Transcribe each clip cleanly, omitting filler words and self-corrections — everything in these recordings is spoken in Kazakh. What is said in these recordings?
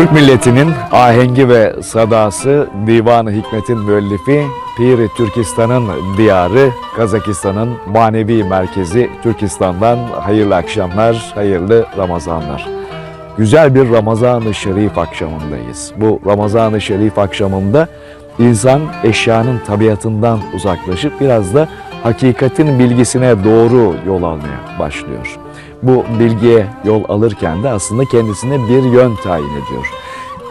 Türk milletinin ahengi ve sadası, Divan-ı Hikmet'in müellifi, Piri Türkistan'ın diyarı, Kazakistan'ın manevi merkezi Türkistan'dan hayırlı akşamlar, hayırlı Ramazanlar. Güzel bir Ramazan-ı Şerif akşamındayız. Bu Ramazan-ı Şerif akşamında insan eşyanın tabiatından uzaklaşıp biraz da hakikatin bilgisine doğru yol almaya başlıyor. Bu bilgiye yol alırken de aslında kendisine bir yön tayin ediyor.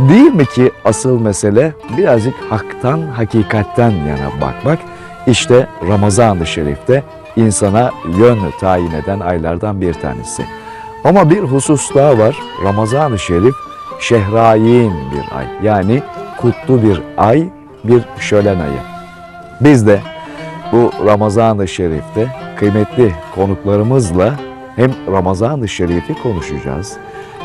Değil mi ki asıl mesele birazcık haktan, hakikatten yana bakmak? İşte Ramazan-ı Şerif'te insana yön tayin eden aylardan bir tanesi. Ama bir husus daha var. Ramazan-ı Şerif şehrayin bir ay. Yani kutlu bir ay, bir şölen ayı. Biz de bu Ramazan-ı Şerif'te kıymetli konuklarımızla hem Ramazan-ı Şerif'i konuşacağız,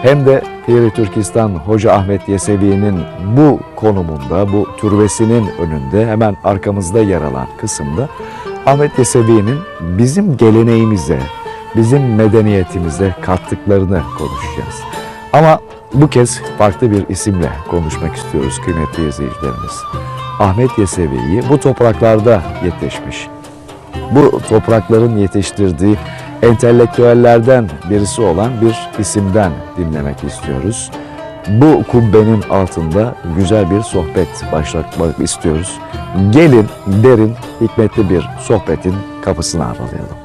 hem de Piri Türkistan Hoca Ahmet Yesevi'nin bu konumunda, bu türbesinin önünde hemen arkamızda yer alan kısımda Ahmet Yesevi'nin bizim geleneğimize, bizim medeniyetimize kattıklarını konuşacağız. Ama bu kez farklı bir isimle konuşmak istiyoruz kıymetli izleyicilerimiz. Ahmet Yesevi'yi bu topraklarda yetişmiş, bu toprakların yetiştirdiği entelektüellerden birisi olan bir isimden dinlemek istiyoruz. Bu kubbenin altında güzel bir sohbet başlatmak istiyoruz. Gelin derin, hikmetli bir sohbetin kapısını aralayalım.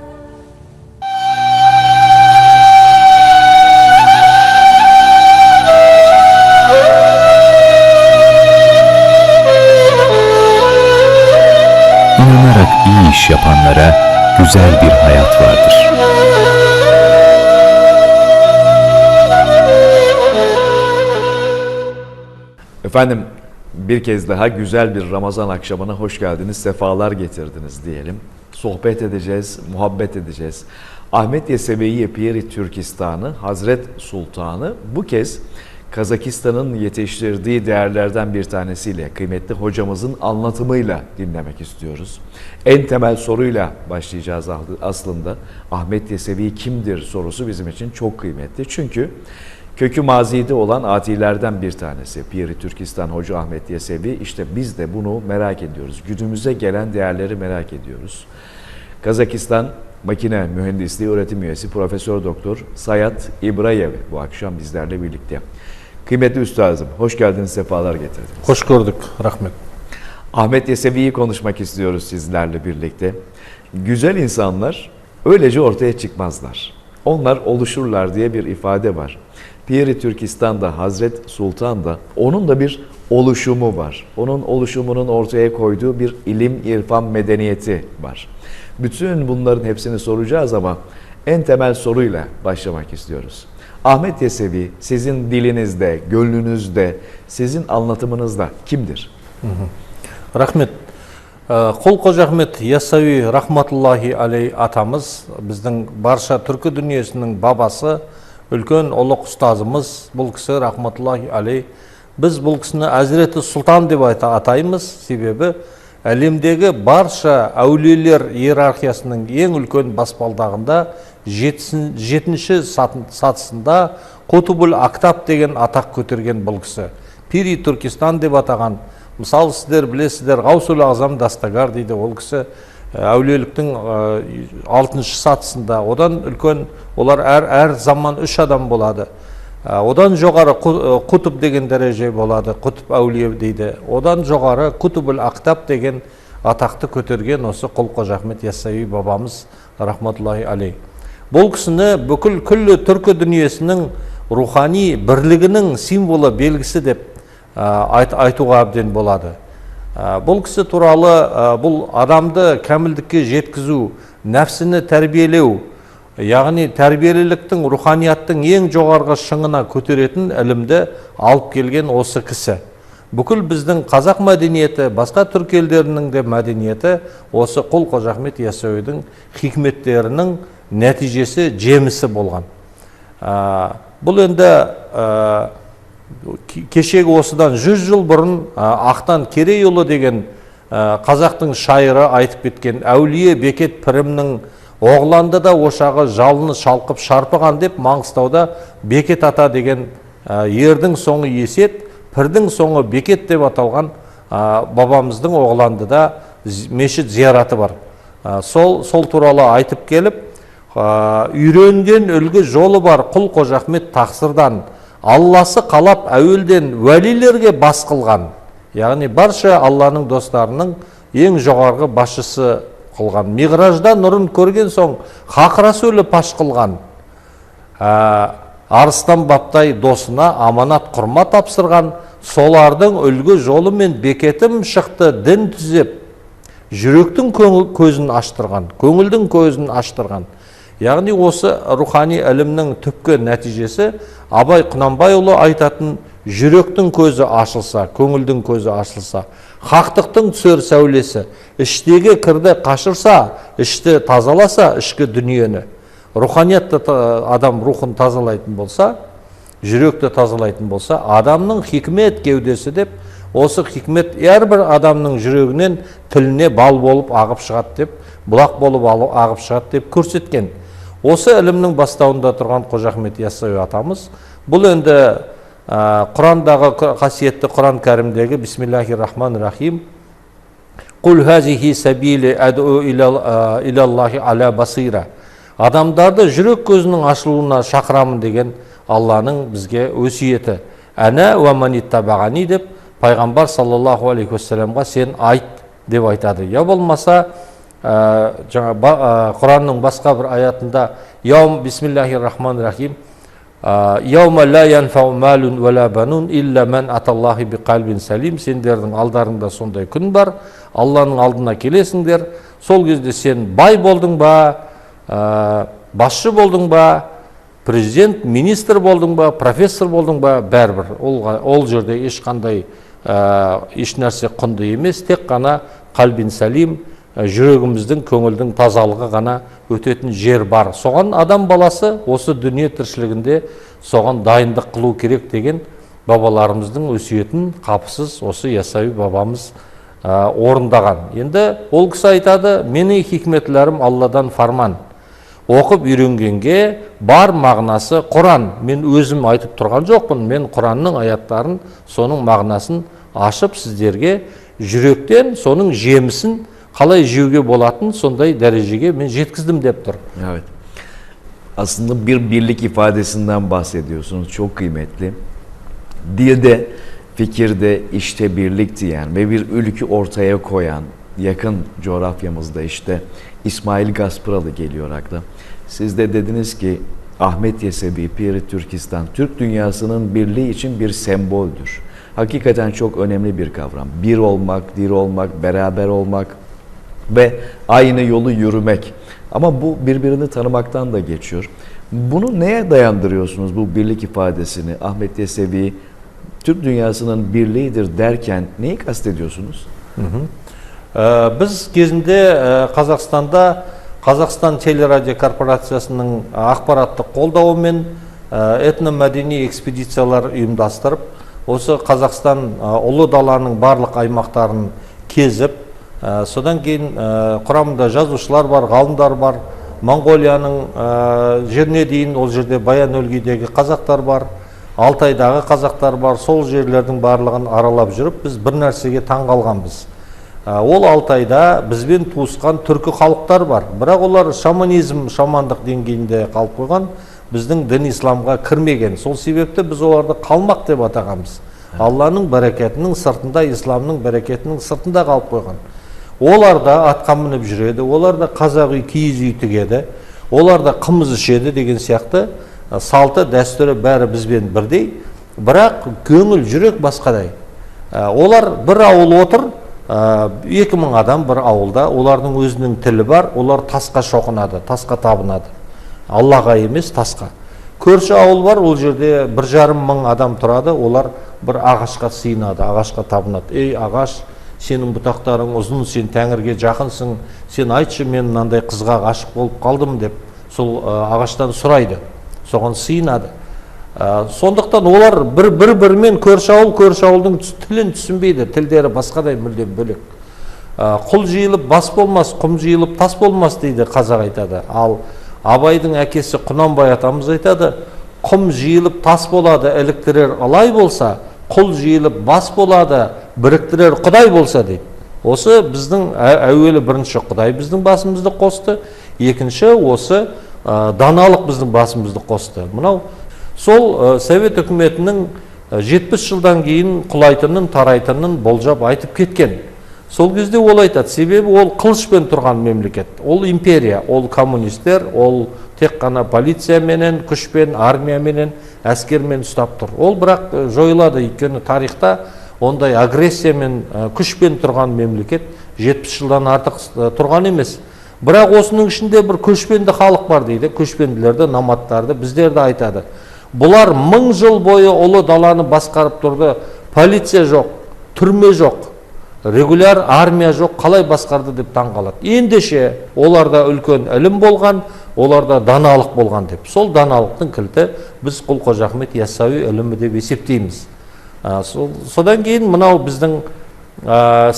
İnanarak iyi iş yapanlara güzel bir hayat vardır. Efendim, bir kez daha güzel bir Ramazan akşamına hoş geldiniz, sefalar getirdiniz diyelim. Sohbet edeceğiz, muhabbet edeceğiz. Ahmet Yesevi Piri Türkistan'ı, Hazret Sultan'ı bu kez Kazakistan'ın yetiştirdiği değerlerden bir tanesiyle, kıymetli hocamızın anlatımıyla dinlemek istiyoruz. En temel soruyla başlayacağız aslında. Ahmet Yesevi kimdir sorusu bizim için çok kıymetli. Çünkü kökü mazide olan atilerden bir tanesi Piri Türkistan Hoca Ahmet Yesevi. İşte biz de bunu merak ediyoruz. Günümüze gelen değerleri merak ediyoruz. Kazakistan Makine Mühendisliği Öğretim Üyesi Profesör Doktor Sayat İbrayev bu akşam bizlerle birlikte. Kıymetli üstadım, hoş geldiniz, sefalar getirdiniz. Hoş gördük, rahmet. Ahmet Yesevi'yi konuşmak istiyoruz sizlerle birlikte. Güzel insanlar öylece ortaya çıkmazlar. Onlar oluşurlar diye bir ifade var. Piri Türkistan'da, Hazret Sultan'da onun da bir oluşumu var. Onun oluşumunun ortaya koyduğu bir ilim, irfan, medeniyeti var. Bütün bunların hepsini soracağız ama en temel soruyla başlamak istiyoruz. Ahmet Yesevi sizin dilinizde, gönlünüzde, sizin anlatımınızda kimdir? Rahmet. Kul Hoca Ahmet Yesevi rahmatullahi aleyh atamız, bizden barşa Türkü dünyasının babası, ülkön oluk ustazımız, бұл кісі rahmatullahi aleyh. Biz бұл кісіні Hazreti Sultan деп atayımız, себебі әлемдегі барша әулиелер иерархиясының ең үлкен баспалдағында 7-ші сатысында Құтбул Актаб деген атақ көтерген бұл кісі. Пири Түркистан деп атаған, мысалы сіздер білесіздер, Ғаусул Азам Дастагар дейді, ол кісі әулиеліктің 6-шы сатысында. Одан үлкен, олар әр заман 3 адам болады. Одан жоғары Құтб деген дәреже болады, Құтб әулие дейді. Одан жоғары Құтбул Актаб деген атақты көтерген осы Құл Қожа Ахмет Яссауи бабамыз рахматуллахи алейх. Бұл кісіні бүкіл күллі түркі дүниесінің рухани бірлігінің символы, белгісі деп айтуға әбден болады. Бұл кісі туралы бұл адамды кәмілдікке жеткізу, нәпсіні тәрбиелеу, яғни тәрбиеліліктің, руханияттың ең жоғарғы шыңына көтеретін ілімді алып келген осы кісі. Бүкіл біздің қазақ мәдениеті, басқа түрк елдерінің де мәдениеті осы Құл Қожа Ахмет Яссауидің хикметтерінің нәтижесі, жемісі болған. Бұл енді кешегі осыдан 100 жыл бұрын Ақтан Керейұлы деген қазақтың шайыры айтып кеткен, әулие Бекет Пірімнің Оғланды да ошағы жалыны шалқып шарпыған деп Маңғыстауда Бекет ата деген ердің соңы есет, пірдің соңы бекет деп аталған бабамыздың Оғыландыда мешіт зияраты бар. Сол туралы айтып келіп, үйренген үлгі жолы бар құл Қожа Ахмет тақсырдан, Алласы қалап әуелден уәлилерге бас қылған. Яғни барша Алланың достарының ең жоғарғы басшысы қылған. Миғражда нұрын көрген соң хақыра сөйлі паш қылған. Арыстан баптай досына аманат құрма тапсырған. Солардың үлгі жолы мен бекетім шықты дін түзеп, жүректің көзін аштырған, көңілдің көзін аштырған. Яғни осы рухани ілімнің түпкі нәтижесі Абай Құнанбайұлы айтатын жүректің көзі ашылса, көңілдің көзі ашылса, хақтықтың түсер сәулесі, іштегі кірді қашырса, ішті тазаласа, ішкі дүниені. Руханиятты адам рухын тазалайтын болса, жүректі тазалайтын болса, адамның хикмет кеудесі деп, осы хикмет әрбір адамның жүрегінен тіліне бал болып ағып шығады деп, бұлақ болып ағып шығады деп көрсеткен. Осы ілімнің бастауында тұрған Қожа Ахмет Яссауи атамыз, бұл енді Құрандағы қасиетті Құран кәрімдегі Бисмиллахир-рахманир-рахим Құл хазихи сабили әду илаллахи аля басира. Адамдарды жүрек көзінің ашылуына шақырамын деген Алланың бізге өсиеті. Әнә уә маниттабағани деп пайғамбар саллаллаху алейхи уассаламға сен айт деп айтады. Я болмаса Құранның басқа бір аятында Бисмиллахир-рахманир-рахим Яума ла янфау малун ва ла банун илля ман аталлахи би қалбин салим. Сендердің алдарыңда сондай күн бар. Алланың алдына келесіңдер. Сол кезде сен бай болдың ба, басшы болдың ба, президент, министр болдың ба, профессор болдың ба, бәрібір. Ол жерде ешқандай ешнәрсе құнды емес, тек қана қалбин салим, жүрегіміздің, көңілдің тазалығы ғана өтетін жер бар. Соған адам баласы осы дүние тіршілігінде соған дайындық қылу керек деген бабаларымыздың өсиетін қапысыз осы Яссауи бабамыз орындаған. Енді ол кісі айтады, менің хикметлерім Алладан фарман. Оқып үйренгенге бар мағынасы Құран. Мен өзім айтып тұрған жоқпын. Мен Құранның аяттарын, соның мағынасын ашып сіздерге жүректен соның жемісін қалай жеуге болатын sonday dereceye ben жеткіздім деп тұр. Evet. Aslında bir birlik ifadesinden bahsediyorsunuz. Çok kıymetli. Dilde, fikirde, işte birlik diyen ve bir ülke ortaya koyan yakın coğrafyamızda işte İsmail Gaspıralı geliyor akla. Siz de dediniz ki Ahmet Yesevi, Piri Türkistan, Türk dünyasının birliği için bir semboldür. Hakikaten çok önemli bir kavram. Bir olmak, dir olmak, beraber olmak ve aynı yolu yürümek. Ama bu birbirini tanımaktan da geçiyor. Bunu neye dayandırıyorsunuz bu birlik ifadesini? Ahmet Yesevi, Türk dünyasının birliğidir derken neyi kastediyorsunuz? Biz кезінде Қазақстанда Қазақстан телерадио корпорациясының ақпараттық қолдауымен этно-мәдени экспедициялар ұйымдастырып, осы Қазақстан ұлы даланың барлық аймақтарын кезіп, содан кейін құрамында жазушылар бар, ғалымдар бар, Монғолияның жеріне дейін ол жерде Баян-өлгейдегі қазақтар бар, Алтайдағы қазақтар бар, сол жерлердің барлығын аралап жүріп, біз бір нәрсеге таң қалғанбыз. Ол Алтайда бізбен туысқан түркі халықтар бар, бірақ олар шаманизм, шамандық деңгейінде қалып қойған, біздің дін исламға кірмеген. Сол себепті біз оларды қалмақ деп атағанбыз. Алланың бәрекетінің сыртында, исламның бәрекетінің сыртында қалып қойған. Олар да атқа мініп жүреді, олар да қазақ үй, киіз үй тігеді, олар да қымыз ішеді деген сияқты салты, дәстүрі бәрі бізбен бірдей, бірақ көңіл, жүрек басқадай. Олар бір ауыл отыр, 2000 адам бір ауылда, олардың өзінің тілі бар, олар тасқа шоқынады, тасқа табынады. Аллаға емес, тасқа. Көрші ауыл бар, ол жерде 1,5 мың адам тұрады, олар бір ағашқа сыйынады, ағашқа табынады. Ей ағаш, сенің бұтақтарың ұзын, сен тәңірге жақынсың, сен айтшы, мен мынандай қызға ғашық болып қалдым деп, сол ағаштан сұрайды, соған сыйынады. Сондықтан олар бір-бірімен көрші ауылдың тілін түсінбейді, тілдері басқадай мүлдем бөлек. Құл жиылып бас болмас, құм жиылып тас болмас дейді қазақ айтады. Ал Абайдың әкесі Құнанбай атамыз айтады, Құм жиылып тас болады, іліктірер алай болса, құл жиылып бас болады, біріктірер Құдай болса дейді. Осы біздің әуелі бірінші Құдай біздің басымызды қосты, екінші осы даналық біздің басымызды қосты. Мынау сол Совет үкіметінің 70 жылдан кейін құлайтынын, тарайтынын болжап айтып кеткен. Сол кезде ол айтады, себебі ол қылышпен тұрған мемлекет, ол империя, ол коммунистер, ол тек қана полицияменен, күшпен, армияменен, әскермен ұстап тұр. Ол бірақ жойылады, өйткені тарихта ондай агрессиямен, күшпен тұрған мемлекет 70 жылдан артық тұрған емес. Бірақ осының ішінде бір көшпенді халық бар дейді, көшпенділерді, номадтарды, біздерді айтады. Бұлар 1000 жыл бойы ұлы даланы басқарып тұрды, полиция жоқ, түрме жоқ, регуляр армия жоқ, қалай басқарды деп таңғалады. Ендеше оларда үлкен ілім болған, оларда даналық болған деп. Сол даналықтың кілті біз Құл Қожа Ахмет Яссауи ілімі деп есептейміз. Содан кейін мынау біздің,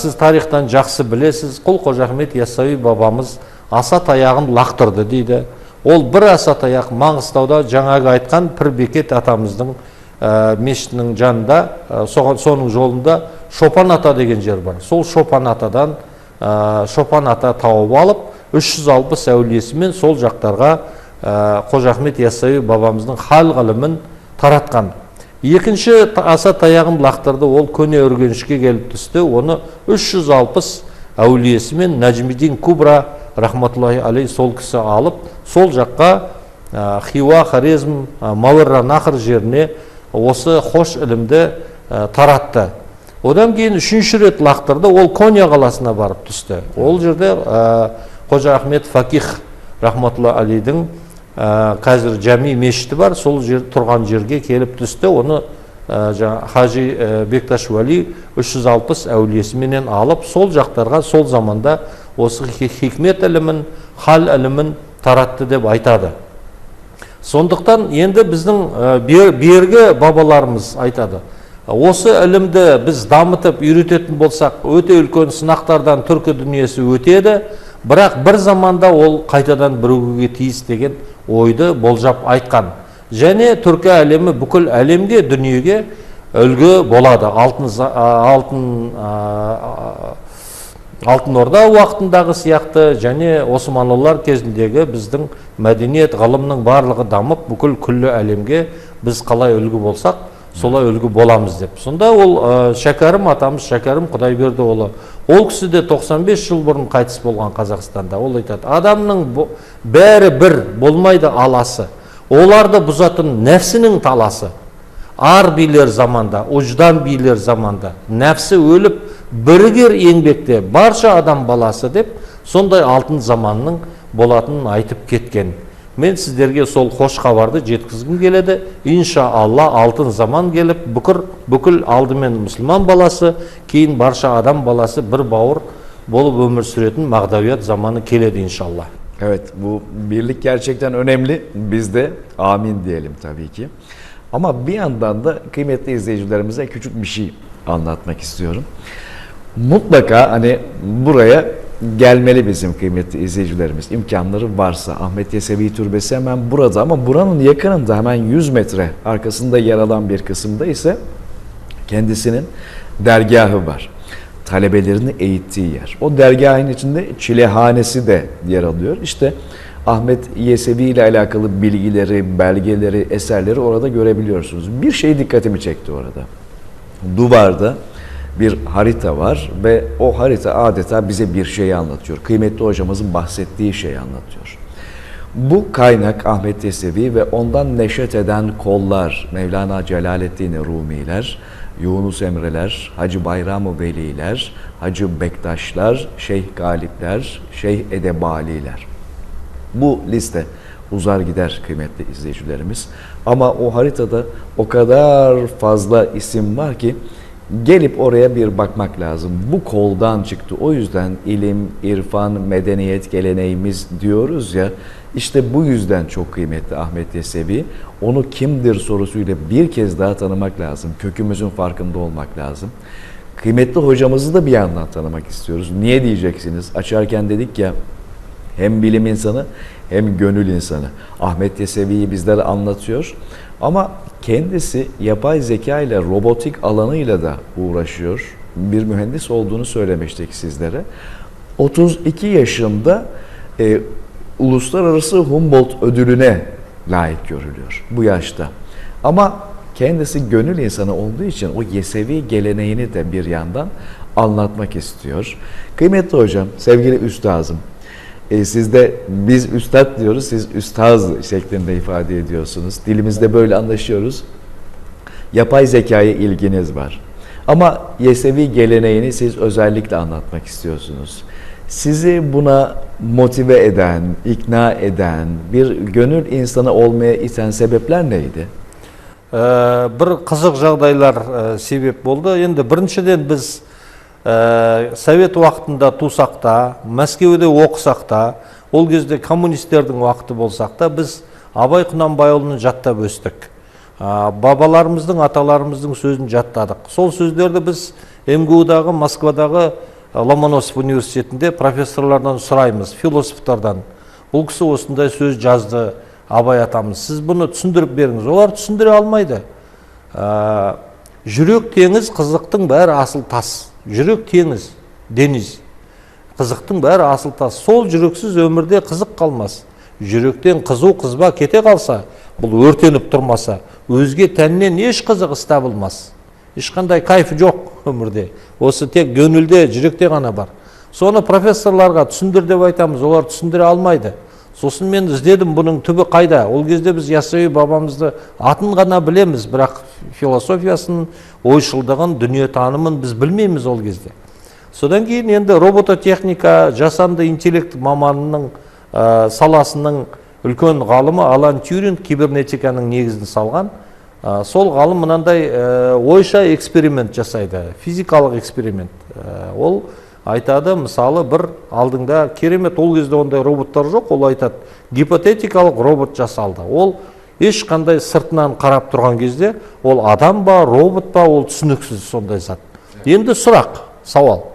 сіз тарихтан жақсы білесіз, Құл Қожа Ахмет Яссауи бабамыз аса таяғын лақтырды дейді. Ол бір аса таяқ Маңғыстауда жаңағы айтқан Пірбекет атамыздың мешітінің жанында, соның жолында Шопан ата деген жер бар. Сол Шопан атадан Шопан ата тауып алып, 360 әулиесімен сол жақтарға Қожа Ахмет Яссауи бабамыздың хал ғылымын таратқан. Екінші аса таяғын лақтырды, ол көне Үргенішке келіп түсті. Оны 360 әулиесімен Нәжмидин Кубра рахматуллахи алей сол кісі алып, сол жаққа Хиуа, Хорезм, Мауерраннахр жеріне осы хош ілімді таратты. Одан кейін үшінші рет лақтырды, ол Коня қаласына барып түсті. Ол жерде Қожа Ахмет Фақих рахматуллахи алейдің қазір Жами мешіті бар, сол тұрған жерге келіп түсті. Оны Хажи Бекташ Уәли 360 әулиесіменен алып, сол жақтарға сол заманда осы хикмет ілімін, хал ілімін таратты деп айтады. Сондықтан енді біздің бергі бабаларымыз айтады, осы ілімді біз дамытып үйрететін болсақ, өте үлкен сынақтардан түркі дүниесі өтеді, бірақ бір заманда ол қайтадан бірігуге тиіс деген ойды болжап айтқан. Және түркі әлемі бүкіл әлемге, дүниеге үлгі болады. Алтын Орда уақытындағы сияқты және Османлылар кезіндегі біздің мәдениет, ғылымның барлығы дамып, бүкіл күллі әлемге біз қалай үлгі болсақ, солай үлгі боламыз деп. Сонда ол Шәкәрім атамыз, Шәкәрім Құдайбердіұлы, ол кісі де 95 жыл бұрын қайтыс болған Қазақстанда. Ол айтады, адамның бәрі бір болмайды аласы. Оларды бұзатын нәпсінің таласы. Ар билер заманда, ұждан билер заманда, нәпсі өліп, бірігер еңбекте барша адам баласы деп, сондай алтын заманның болатынын айтып кеткен. Мен сіздерге сол хош хабарды жеткізгім келеді. Иншалла алтын заман келіп, бүкіл алдымен мұсылман баласы, кейін барша адам баласы bir бауыр болып өмір сүретін мағдавият заманы келеді inşallah. Evet, bu birlik gerçekten önemli. Biz de amin diyelim tabii ki. Ama bir yandan da kıymetli izleyicilerimize küçük bir şey anlatmak istiyorum. Mutlaka hani buraya gelmeli bizim kıymetli izleyicilerimiz. İmkanları varsa. Ahmet Yesevi Türbesi hemen burada ama buranın yakınında hemen 100 metre arkasında yer alan bir kısımda ise kendisinin dergahı var. Talebelerini eğittiği yer. O dergahın içinde çilehanesi de yer alıyor. İşte Ahmet Yesevi ile alakalı bilgileri, belgeleri, eserleri orada görebiliyorsunuz. Bir şey dikkatimi çekti orada. Duvarda bir harita var ve o harita adeta bize bir şeyi anlatıyor. Kıymetli hocamızın bahsettiği şeyi anlatıyor. Bu kaynak Ahmet Yesevi ve ondan neşet eden kollar, Mevlana Celaleddin Rumiler, Yunus Emreler, Hacı Bayram-ı Veliler, Hacı Bektaşlar, Şeyh Galipler, Şeyh Edebaliler. Bu liste uzar gider kıymetli izleyicilerimiz. Ama o haritada o kadar fazla isim var ki gelip oraya bir bakmak lazım. Bu koldan çıktı. O yüzden ilim, irfan, medeniyet geleneğimiz diyoruz ya. İşte bu yüzden çok kıymetli Ahmet Yesevi. Onu kimdir sorusuyla bir kez daha tanımak lazım. Kökümüzün farkında olmak lazım. Kıymetli hocamızı da bir yandan tanımak istiyoruz. Niye diyeceksiniz? Açarken dedik ya, hem bilim insanı hem gönül insanı. Ahmet Yesevi'yi bizlere anlatıyor. Ama kendisi yapay zeka ile robotik alanıyla da uğraşıyor. Bir mühendis olduğunu söylemiştik sizlere. 32 yaşında Uluslararası Humboldt ödülüne layık görülüyor bu yaşta. Ama kendisi gönül insanı olduğu için o Yesevi geleneğini de bir yandan anlatmak istiyor. Kıymetli hocam, sevgili üstazım, siz de biz üstad diyoruz, siz üstaz şeklinde ifade ediyorsunuz. Dilimizde böyle anlaşıyoruz. Yapay zekaya ilginiz var. Ama Yesevi geleneğini siz özellikle anlatmak istiyorsunuz. Sizi buna motive eden, ikna eden, bir gönül insanı olmaya iten sebepler neydi? Bir қызық жағдайлар себеп болды. Енді біріншіден біз совет уақытында тусақ та, Мәскеуде оқысақ та, ол кезде коммунистердің уақыты болсақ та, біз Абай Құнанбайұлын жаттап өстік. Бабаларымыздың, аталарымыздың сөзін жаттадық. Сол сөздерді біз МГУ-дағы, Москвадағы Ломоносов университетінде профессорлардан сұраймыз, философтардан. Бұл кісі осындай сөз жазды, Абай атамыз. Сіз бұны түсіндіріп беріңіз. Олар түсіндіре алмайды. Жүрек теңіз, қызықтың бәрі асыл тас. Жүрек теңіз, дениз. Қызықтың бәрі асыл тас. Сол жүрексіз өмірде қызық қалмас. Жүректен қызу қызба кете қалса, бұл өртеніп тұрмаса, өзге тәннен еш қызық табылмас. Ешқандай кайф жоқ өмірде. Осы тек гөнілде, жүректе ғана бар. Соны профессорларға түсіндір деп айтамыз, олар түсіндіре алмайды. Сосын мен іздедім, бұның түбі қайда? Ол кезде біз Яссауи бабамызды атын ғана білеміз, бірақ философиясын, ойшылдығын, дүниетанымын біз білмейміз ол кезде. Содан кейін енді робототехника, жасанды интеллект маманының саласының үлкен ғалымы Алан Тюринг кибернетиканың негізін салған. Сол ғалым мынандай ойша эксперимент жасайды, физикалық эксперимент. Ол айтады, мысалы бір алдыңда керемет, ол кезде ондай роботтар жоқ, ол айтады, гипотетикалық робот жасалды. Ол ешқандай сыртынан қарап тұрған кезде, ол адам ба, робот па, ол түсініксіз сондай зат. Енді сұрақ, сауал.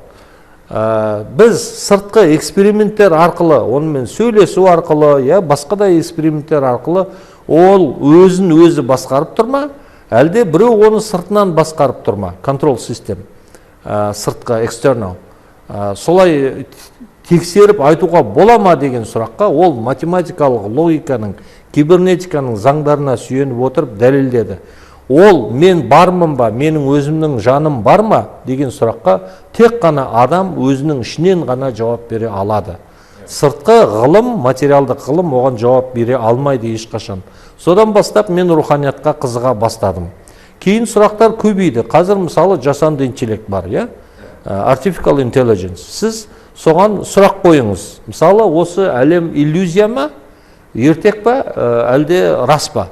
Біз сыртқы эксперименттер арқылы, онымен сөйлесу арқылы, басқа да эксперименттер арқылы, ол өзін өзі басқарып тұрма, әлде біреу оны сыртынан басқарып тұрма, контрол систем, сыртқы, экстернал. Солай тексеріп айтуға бола ма деген сұраққа ол математикалық логиканың, кибернетиканың заңдарына сүйеніп отырып дәлелдеді. Ол мен бармын ба, менің өзімнің жаным бар ма деген сұраққа тек қана адам өзінің ішінен ғана жауап бере алады. Сыртқы ғылым, материалдық ғылым оған жауап бере алмайды ешқашан. Содан бастап мен руханиятқа қызыға бастадым. Кейін сұрақтар көбейді. Қазір мысалы жасанды интеллект бар, Artificial Intelligence. Сіз соған сұрақ қойыңыз. Мысалы, осы әлем иллюзия ма, ертек па, әлде рас па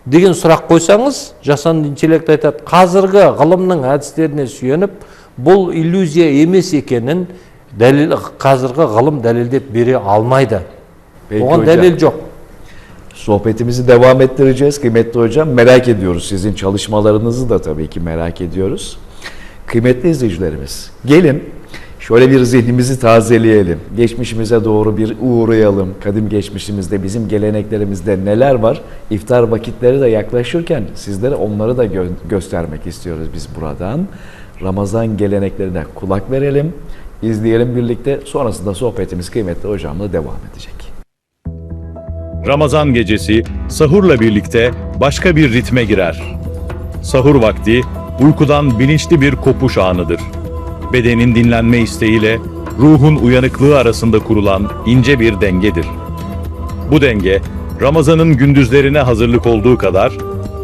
деген сұрақ қойсаңыз, жасанды интеллект айтады, қазіргі ғылымның әдістеріне сүйеніп, бұл иллюзия емес екенін қазіргі ғылым дәлелдеп бере алмайды. Оған дәлел жоқ. Sohbetimizi devam ettireceğiz kıymetli hocam. Merak ediyoruz. Sizin çalışmalarınızı da tabii ki merak ediyoruz. Kıymetli izleyicilerimiz, gelin şöyle bir zihnimizi tazeleyelim. Geçmişimize doğru bir uğrayalım. Kadim geçmişimizde, bizim geleneklerimizde neler var? İftar vakitleri de yaklaşırken sizlere onları da göstermek istiyoruz biz buradan. Ramazan geleneklerine kulak verelim, izleyelim birlikte. Sonrasında sohbetimiz kıymetli hocamla devam edecek. Ramazan gecesi sahurla birlikte başka bir ritme girer. Sahur vakti uykudan bilinçli bir kopuş anıdır. Bedenin dinlenme isteğiyle ruhun uyanıklığı arasında kurulan ince bir dengedir. Bu denge, Ramazan'ın gündüzlerine hazırlık olduğu kadar,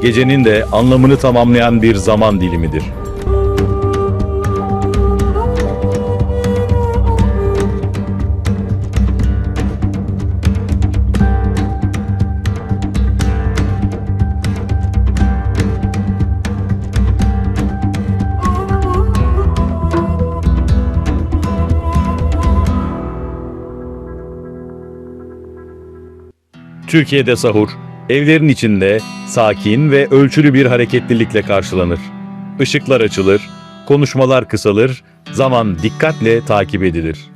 gecenin de anlamını tamamlayan bir zaman dilimidir. Türkiye'de sahur, evlerin içinde sakin ve ölçülü bir hareketlilikle karşılanır. Işıklar açılır, konuşmalar kısalır, zaman dikkatle takip edilir.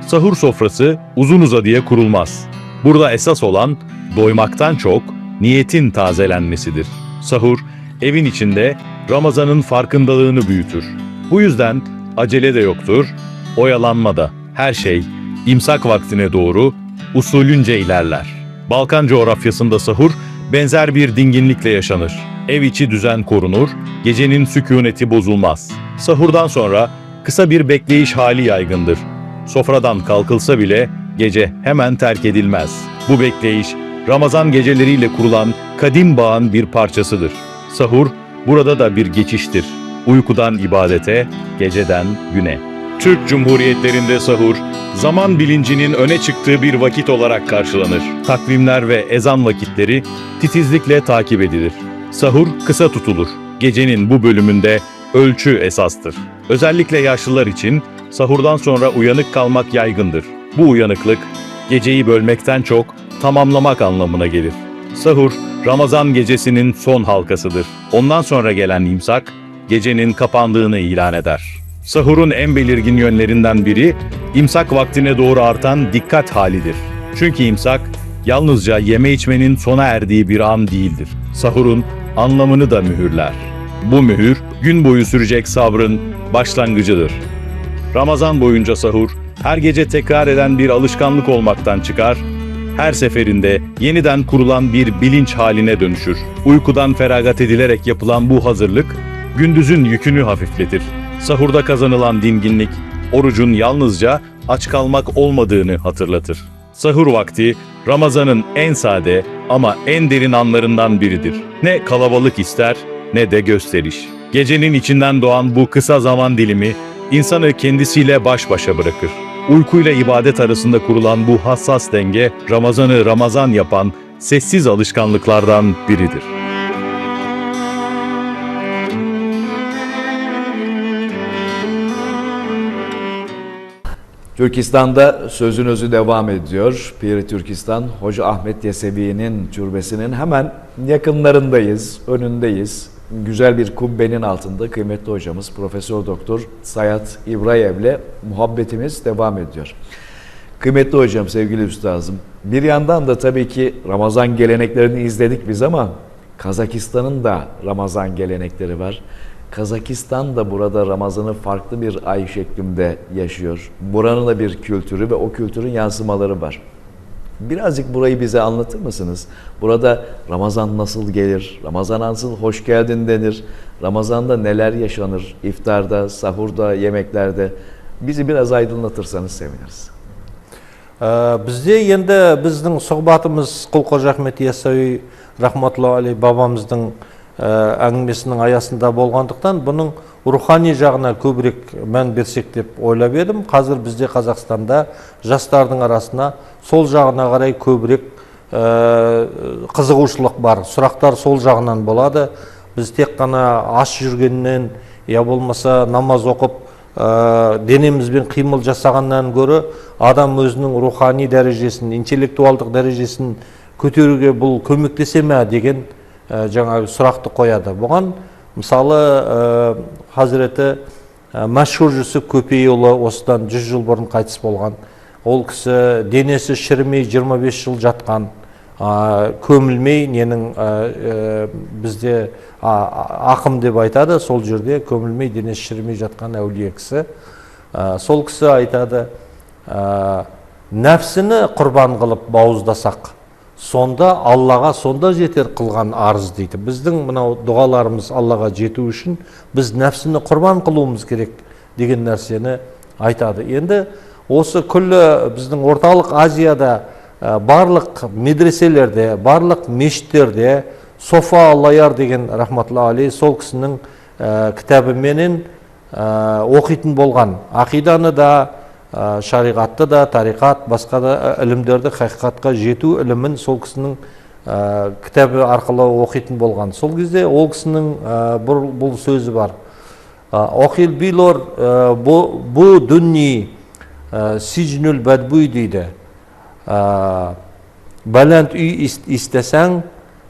Sahur sofrası uzun uzadıya kurulmaz. Burada esas olan doymaktan çok niyetin tazelenmesidir. Sahur, evin içinde Ramazan'ın farkındalığını büyütür. Bu yüzden acele de yoktur, oyalanma da. Her şey imsak vaktine doğru usulünce ilerler. Balkan coğrafyasında sahur benzer bir dinginlikle yaşanır. Ev içi düzen korunur, gecenin sükuneti bozulmaz. Sahurdan sonra kısa bir bekleyiş hali yaygındır. Sofradan kalkılsa bile gece hemen terk edilmez. Bu bekleyiş, Ramazan geceleriyle kurulan kadim bağın bir parçasıdır. Sahur, burada da bir geçiştir. Uykudan ibadete, geceden güne. Türk Cumhuriyetlerinde sahur, zaman bilincinin öne çıktığı bir vakit olarak karşılanır. Takvimler ve ezan vakitleri titizlikle takip edilir. Sahur kısa tutulur. Gecenin bu bölümünde ölçü esastır. Özellikle yaşlılar için sahurdan sonra uyanık kalmak yaygındır. Bu uyanıklık, geceyi bölmekten çok tamamlamak anlamına gelir. Sahur, Ramazan gecesinin son halkasıdır. Ondan sonra gelen imsak, gecenin kapandığını ilan eder. Sahurun en belirgin yönlerinden biri, imsak vaktine doğru artan dikkat halidir. Çünkü imsak, yalnızca yeme içmenin sona erdiği bir an değildir. Sahurun anlamını da mühürler. Bu mühür, gün boyu sürecek sabrın başlangıcıdır. Ramazan boyunca sahur, her gece tekrar eden bir alışkanlık olmaktan çıkar, her seferinde yeniden kurulan bir bilinç haline dönüşür. Uykudan feragat edilerek yapılan bu hazırlık, gündüzün yükünü hafifletir. Sahurda kazanılan dinginlik, orucun yalnızca aç kalmak olmadığını hatırlatır. Sahur vakti, Ramazan'ın en sade ama en derin anlarından biridir. Ne kalabalık ister, ne de gösteriş. Gecenin içinden doğan bu kısa zaman dilimi, insanı kendisiyle baş başa bırakır. Uykuyla ibadet arasında kurulan bu hassas denge, Ramazan'ı Ramazan yapan sessiz alışkanlıklardan biridir. Türkistan'da sözün özü devam ediyor. Piri Türkistan, Hoca Ahmet Yesevi'nin türbesinin hemen yakınlarındayız, önündeyiz. Güzel bir kubbenin altında kıymetli hocamız Profesör Doktor Sayat İbrayev'le muhabbetimiz devam ediyor. Kıymetli hocam, sevgili üstazım, bir yandan da tabii ki Ramazan geleneklerini izledik biz ama Kazakistan'ın da Ramazan gelenekleri var. Kazakistan da burada Ramazan'ı farklı bir ay şeklinde yaşıyor. Buranın da bir kültürü ve o kültürün yansımaları var. Birazcık burayı bize anlatır mısınız? Burada Ramazan nasıl gelir? Ramazan nasıl hoş geldin denir? Ramazan'da neler yaşanır? İftarda, sahurda, yemeklerde. Bizi biraz aydınlatırsanız seviniriz. Bizde endi bizning suhbatimiz Qul Qo'ja Ahmet Yassaviy rahmatullohi alayhi babamızның әңгімесінің аясында болғандықтан бұның рухани жағына көбірек мән берсек деп ойлап едім. Қазір бізде Қазақстанда жастардың арасына сол жағына қарай көбірек қызығушылық бар. Сұрақтар сол жағынан болады. Біз тек қана аш жүргеннен я болмаса намаз оқып денемізбен қимыл жасағаннан гөрі адам өзінің рухани дәрежесін, интеллектуалдық дәрежесін көтеруге бұл көмектесе ме деген жаңағы сұрақты қояды. Бұған мысалы Хазіреті Мәшһүр Жүсіп Көпейұлы осыдан 100 жыл бұрын қайтыс болған. Ол кісі денесі шірімей 25 жыл жатқан, көмілмей, бізде ақым деп айтады, сол жерде көмілмей денесі шірімей жатқан әулие кісі. Сол кісі айтады, нәпсіні құрбан қылып бауыздасақ, сонда Аллаға сонда жетер қылған арыз дейді. Біздің мынау дұғаларымыз Аллаға жету үшін біз нәпсіні құрбан қылуымыз керек деген нәрсені айтады. Енді осы күллі біздің орталық Азияда барлық медреселерде, барлық мешіттерде Софа Аллаяр деген рахматулла алейхи сол кісінің кітабыменен оқитын болған. Ақиданы да, шариғатты да, тариқат, басқа да ілімдерді хақиқатқа жету ілімін сол кісінің кітабы арқылы оқитын болған. Сол кезде ол кісінің бұл сөзі бар. Оқил билор бұ дүнни сижнүл бәдбуй дейді. Бәләнд үй істесең,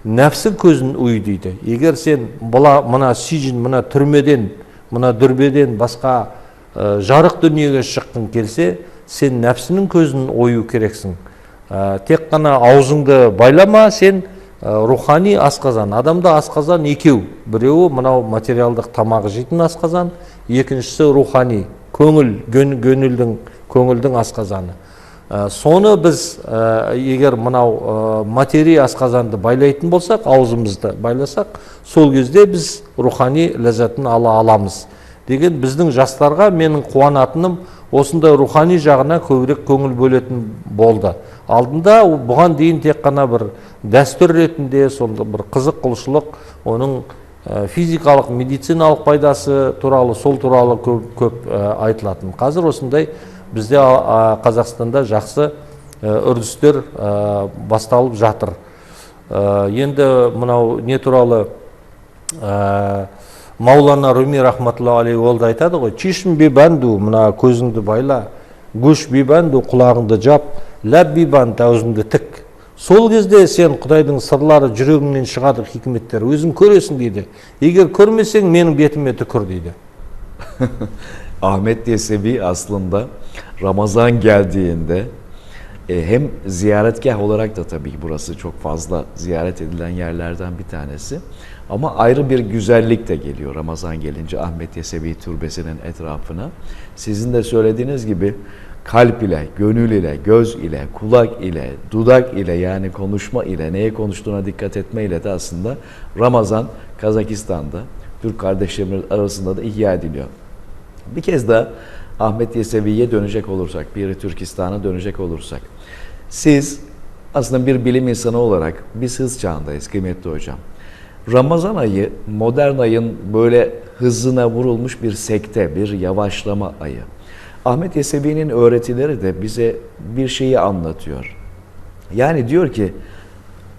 нәпсің көзін үй дейді. Егер сен мына сижн, мына түрмеден, мына дүрбеден басқа жарық дүниеге шыққың келсе, сен нәпсінің көзін ою керексің. Тек қана аузыңды байлама, сен рухани асқазан. Адамда асқазан екеу. Біреуі мынау материалдық тамағы жейтін асқазан, екіншісі рухани, көңілдің асқазаны. Соны біз егер мынау матери асқазанды байлайтын болсақ, аузымызды байласақ, сол кезде біз рухани ләззатын ала аламыз. Деген біздің жастарға менің қуанатыным осындай рухани жағына көбірек көңіл бөлетін болды. Алдында бұған дейін тек қана бір дәстүр ретінде, сонда бір қызық құлшылық, оның физикалық, медициналық пайдасы туралы, сол туралы көп айтылатын. Қазір осындай бізде Қазақстанда жақсы үрдістер басталып жатыр. Енді мынау не туралы Маулана Руми рахматулла алейхи ол да айтады ғой: чишм бибанду, мына көзіңді байла, гуш бибанду, құлағыңды жап, ләб бибанду, аузыңды тік. Сол кезде сен Құдайдың сырлары жүрегіңнен шығады, хикметтер, өзің көресің дейді. Егер көрмесең, менің бетіме түкір дейді. Ahmet Yesevi aslında Ramazan geldiğinde hem ziyaretgah olarak da tabii burası çok fazla ziyaret edilen yerlerden bir tanesi. Ama ayrı bir güzellik de geliyor Ramazan gelince Ahmet Yesevi Türbesi'nin etrafına. Sizin de söylediğiniz gibi kalp ile, gönül ile, göz ile, kulak ile, dudak ile, yani konuşma ile, neye konuştuğuna dikkat etme ile de aslında Ramazan Kazakistan'da Türk kardeşlerimiz arasında da ihya ediliyor. Bir kez daha Ahmet Yesevi'ye dönecek olursak, Pir-i Türkistan'a dönecek olursak, siz aslında bir bilim insanı olarak biz hız çağındayız kıymetli hocam. Ramazan ayı modern ayın böyle hızına vurulmuş bir sekte, bir yavaşlama ayı. Ahmet Yesevi'nin öğretileri de bize bir şeyi anlatıyor. Yani diyor ki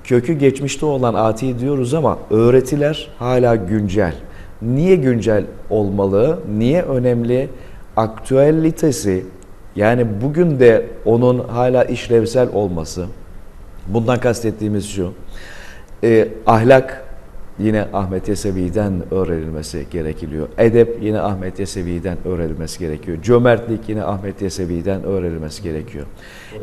kökü geçmişte olan ati diyoruz ama öğretiler hala güncel. Niye güncel olmalı? Niye önemli? Aktüellitesi, yani bugün de onun hala işlevsel olması. Bundan kastettiğimiz şu: ahlak yine Ahmet Yesevi'den öğrenilmesi gerekiyor. Edep yine Ahmet Yesevi'den öğrenilmesi gerekiyor. Cömertlik yine Ahmet Yesevi'den öğrenilmesi gerekiyor.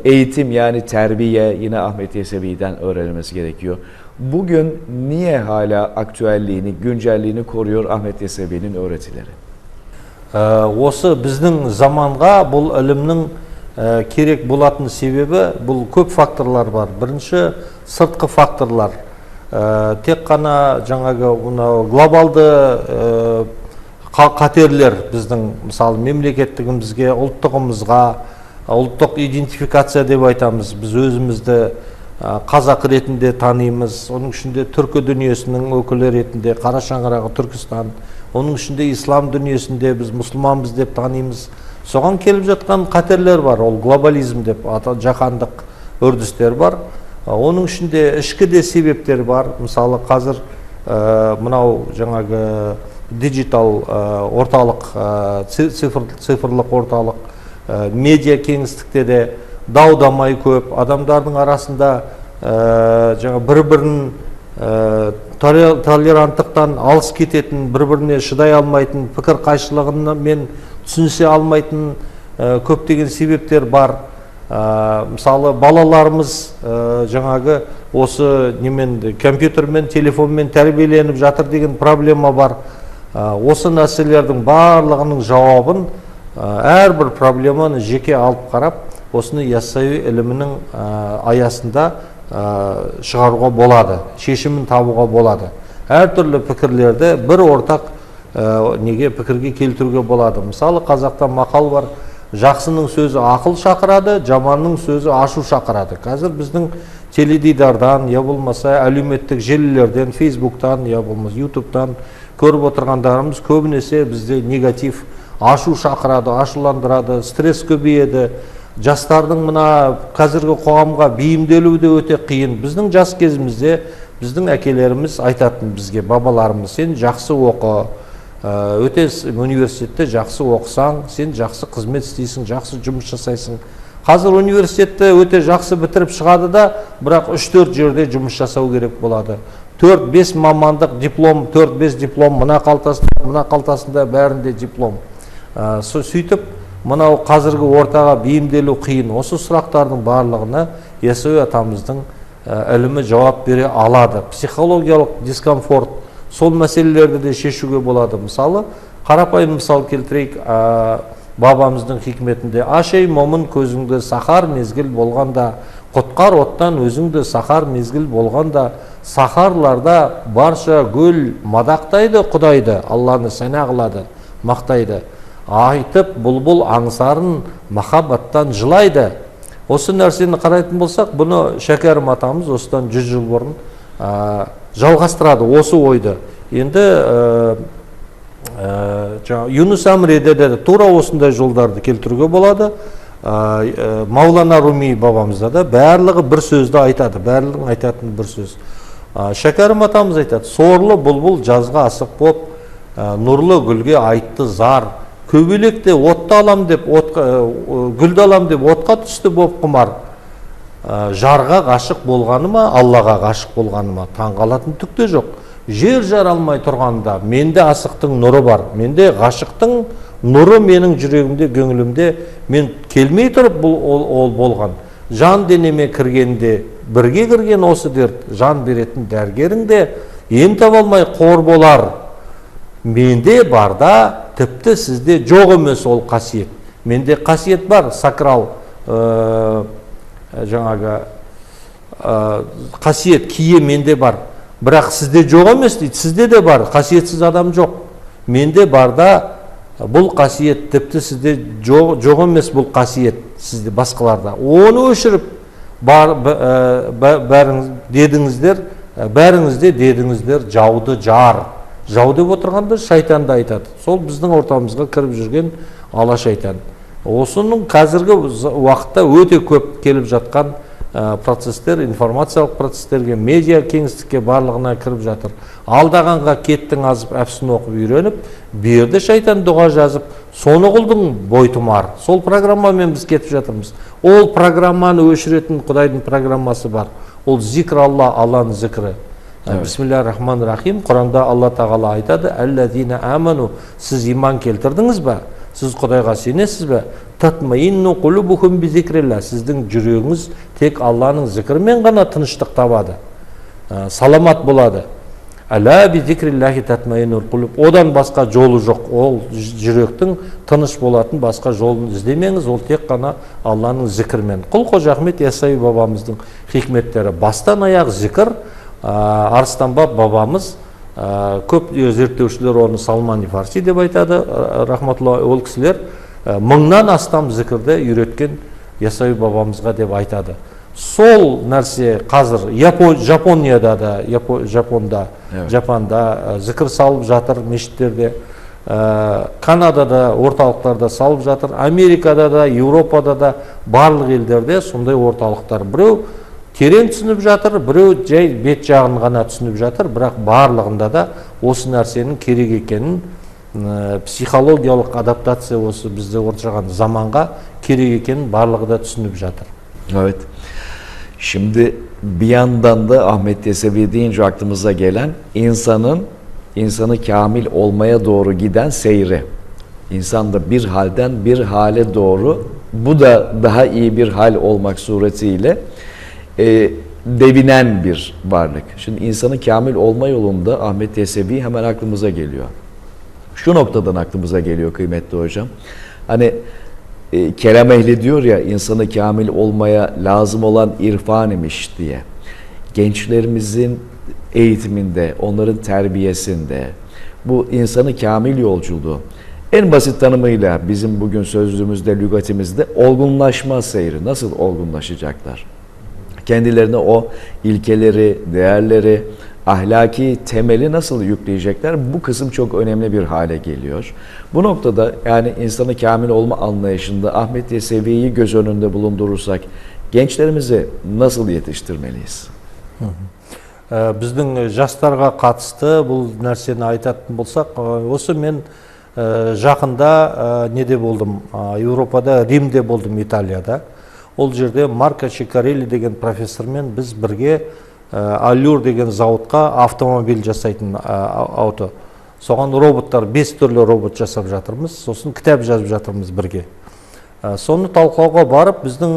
Eğitim, yani terbiye, yine Ahmet Yesevi'den öğrenilmesi gerekiyor. Bugün niye hala aktüelliğini, güncelliğini koruyor Ahmet Yesevi'nin öğretileri? Осы біздің заманға бұл ілімнің керек болатын себебі, бұл көп факторлар бар. Бірінші, сыртқы факторлар. Тек қана жаңағы глобалды қатерлер біздің, мысалы, мемлекеттігімізге, ұлттығымызға, ұлттық идентификация деп айтамыз. Біз өзімізді қазақ ретінде танимыз. Оның ішінде түркі дүниесінің өкілі ретінде қара шаңырағы Түркістан, оның ішінде ислам дүниесінде біз мұсылманбыз деп танимыз. Соған келіп жатқан қатерлер бар. Ол глобализм деп жаһандық үрдістер бар. Оның ішінде ішкі де себептер бар. Мысалы, қазір мынау жаңағы диджитал орталық, цифрлық орталық, медиа кеңістікте де дау-дамай көп, адамдардың арасында жаңа бір-бірін толеранттықтан алыс кететін, бір-біріне шыдай алмайтын, пікір қайшылығымен түсінісе алмайтын көптеген себептер бар. Мысалы, балаларымыз жаңағы осы компьютермен, телефонмен тәрбиеленіп жатыр деген проблема бар. Осы нәрселердің барлығының жауабын, әрбір проблеманы жеке алып қарап, осыны яссауи ілімінің аясында шығаруға болады, шешімін табуға болады. Әртүрлі пікірлерді бір ортақ пікірге келтіруге болады. Мысалы, қазақта мақал бар: жақсының сөзі ақыл шақырады, жаманның сөзі ашу шақырады. Қазір біздің теледидардан, я болмаса әлеуметтік желілерден, фейсбуктан, я болмаса ютубтан көріп отырғандарымыз көбінесе бізде негатив, ашу шақырады, ашуландырады, стресс көбейеді. Жастардың мына қазіргі қоғамға бейімделуі де өте қиын. Біздің жас кезімізде біздің әкелеріміз айтатын бізге, бабаларымыз: сен жақсы оқы, өте университетте жақсы оқысаң, сен жақсы қызмет істейсің, жақсы жұмыс жасайсың. Қазір университетті өте жақсы бітіріп шығады да, бірақ 3-4 жерде жұмыс жасау керек болады. 4-5 мамандық диплом, 4-5 диплом, мына қалтасында бәрінде диплом. Сөйтіп, мынау қазіргі ортаға бейімделу қиын. Осы сұрақтардың барлығына Яссауи атамыздың ілімі жауап бере алады. Психологиялық дискомфорт, сол мәселелерді де шешуге болады. Мысалы, қарапайым мысал келтірейік, бабамыздың хикметінде: ашей момын көзіңді сахар мезгіл болғанда, құтқар оттан өзіңді сахар мезгіл болғанда. Сахарларда барша гүл мадақтайды Құдайды, Алланы сәна қылады, мақтайды. Айтып бұлбұл аңсарын махаббаттан жылайды. Осы нәрсені қарайтын болсақ, бұны Шәкәрім атамыз осыдан 100 жыл бұрын жалғастырады осы ойды. Енді Юнус Әміреде де тура осындай жолдарды келтіруге болады. Маулана Руми бабамызда да барлығы бір сөзді айтады, барлығын айтатын бір сөз. Шәкәрім атамыз айтады: сорлы бұлбұл жазға асық боп, нұрлы гүлге айтты зар, көбелекте отты алам деп, гүлді алам деп отқа түсті боп құмар. Жарға ғашық болғаны ма, Аллаға ғашық болғаны ма, таңғалатын түк те жоқ. Жер жаралмай тұрғанда менде асықтың нұры бар, менде ғашықтың нұры менің жүрегімде, көңілімде, мен келмей тұрып ол болған. Жан денеме кіргенде бірге кірген осы дерт, жан беретін дәргеріңде ем таба алмай қор болар. Менде барда тіпті сізде жоқ емес ол қасиет. Менде қасиет бар, сакрал жаңағы қасиет, кие менде бар. Бірақ сізде жоқ емес дейді, сізде де бар, қасиетсіз адам жоқ. Менде барда бұл қасиет, тіпті сізде жоқ емес бұл қасиет, сізде басқаларда. Оны өшіріп бәріңізде дедіңіздер жауды жар. Жау деп отырғанда шайтанды айтады. Сол біздің ортамызға кіріп жүрген ала шайтан. Осының қазіргі уақытта өте көп келіп жатқан процестер, информациялық процестерге, медиа кеңістікке барлығына кіріп жатыр. Алдағанға кеттің азып, әпсін оқып үйреніп, берді шайтан дұға жазып, соны қылдың бойтұмар. Сол программамен біз кетіп жатырмыз. Ол программаны өшіретін Құдайдың программасы бар. Ол зикр Алла, Алланың зікірі. Бисмиллахир-рахманир-рахим. Құранда Алла тағала айтады: «Әлләзина аману», сіз иман келтірдіңіз ба? Сіз Құдайға сенесіз бе? Татмаинну қулубухум бизикрилла, сіздің жүрегіңіз тек Алланың зікірмен ғана тыныштық табады, саламат болады. Әла бизикриллахи татмаиннул қулуб, одан басқа жолы жоқ. Ол жүректің тыныш болатын басқа жолын іздемеңіз, ол тек қана Алланың зікірмен. Құл Қожа Ахмет Яссауи бабамыздың хикметтері бастан аяқ зікір. Арыстанбап бабамыз, көп зерттеушілер оны Салман Фарси деп айтады, рахматуллахи, ол кісілер 1000-нан астам зікірді үйреткен Яссауи бабамызға деп айтады. Сол нәрсе қазір Жапонияда да, Жапанда зікір салып жатыр мешіттерде, Канадада, орталықтарда салып жатыр, Америкада да, Еуропада да, барлық елдерде сондай орталықтар. Біреу терең түсініп жатыр, біреу жай бет жағын ғана түсініп жатыр, бірақ барлығында да осы нәрсенің керек екенін, психологиялық адаптация осы бізде отырған заманға керек екенін барлығы да түсініп жатыр. Evet. Şimdi bir yandan da Ahmet Yesevi deyince aklımıza gelen insanı kamil olmaya doğru giden seyri. İnsan da bir halden bir hale doğru, bu da daha iyi bir hal olmak suretiyle devinen bir varlık. Şimdi insanı kamil olma yolunda Ahmet Yesevi hemen aklımıza geliyor. Şu noktadan aklımıza geliyor kıymetli hocam. Hani kelam ehli diyor ya, insanı kamil olmaya lazım olan irfan imiş diye. Gençlerimizin eğitiminde, onların terbiyesinde bu insanı kamil yolculuğu en basit tanımıyla bizim bugün sözlüğümüzde, lügatimizde olgunlaşma seyri. Nasıl olgunlaşacaklar? Kendilerine o ilkeleri, değerleri, ahlaki temeli nasıl yükleyecekler? Bu kısım çok önemli bir hale geliyor. Bu noktada yani insanı kamil olma anlayışında Ahmet Yesevi'yi göz önünde bulundurursak gençlerimizi nasıl yetiştirmeliyiz? Біздің жастарға қатысты бұл нәрсені айтатын болсақ, осы мен жақында неде болдым, Еуропада, Римде болдым, Италияда. Ол жерде Марко Чикарелли деген профессормен біз бірге Allure деген зауытқа автомобиль жасайтын ауто. Соған роботтар, 5 түрлі робот жасап жатырмыз, сосын кітап жазып жатырмыз бірге. Соны талқылауға барып, біздің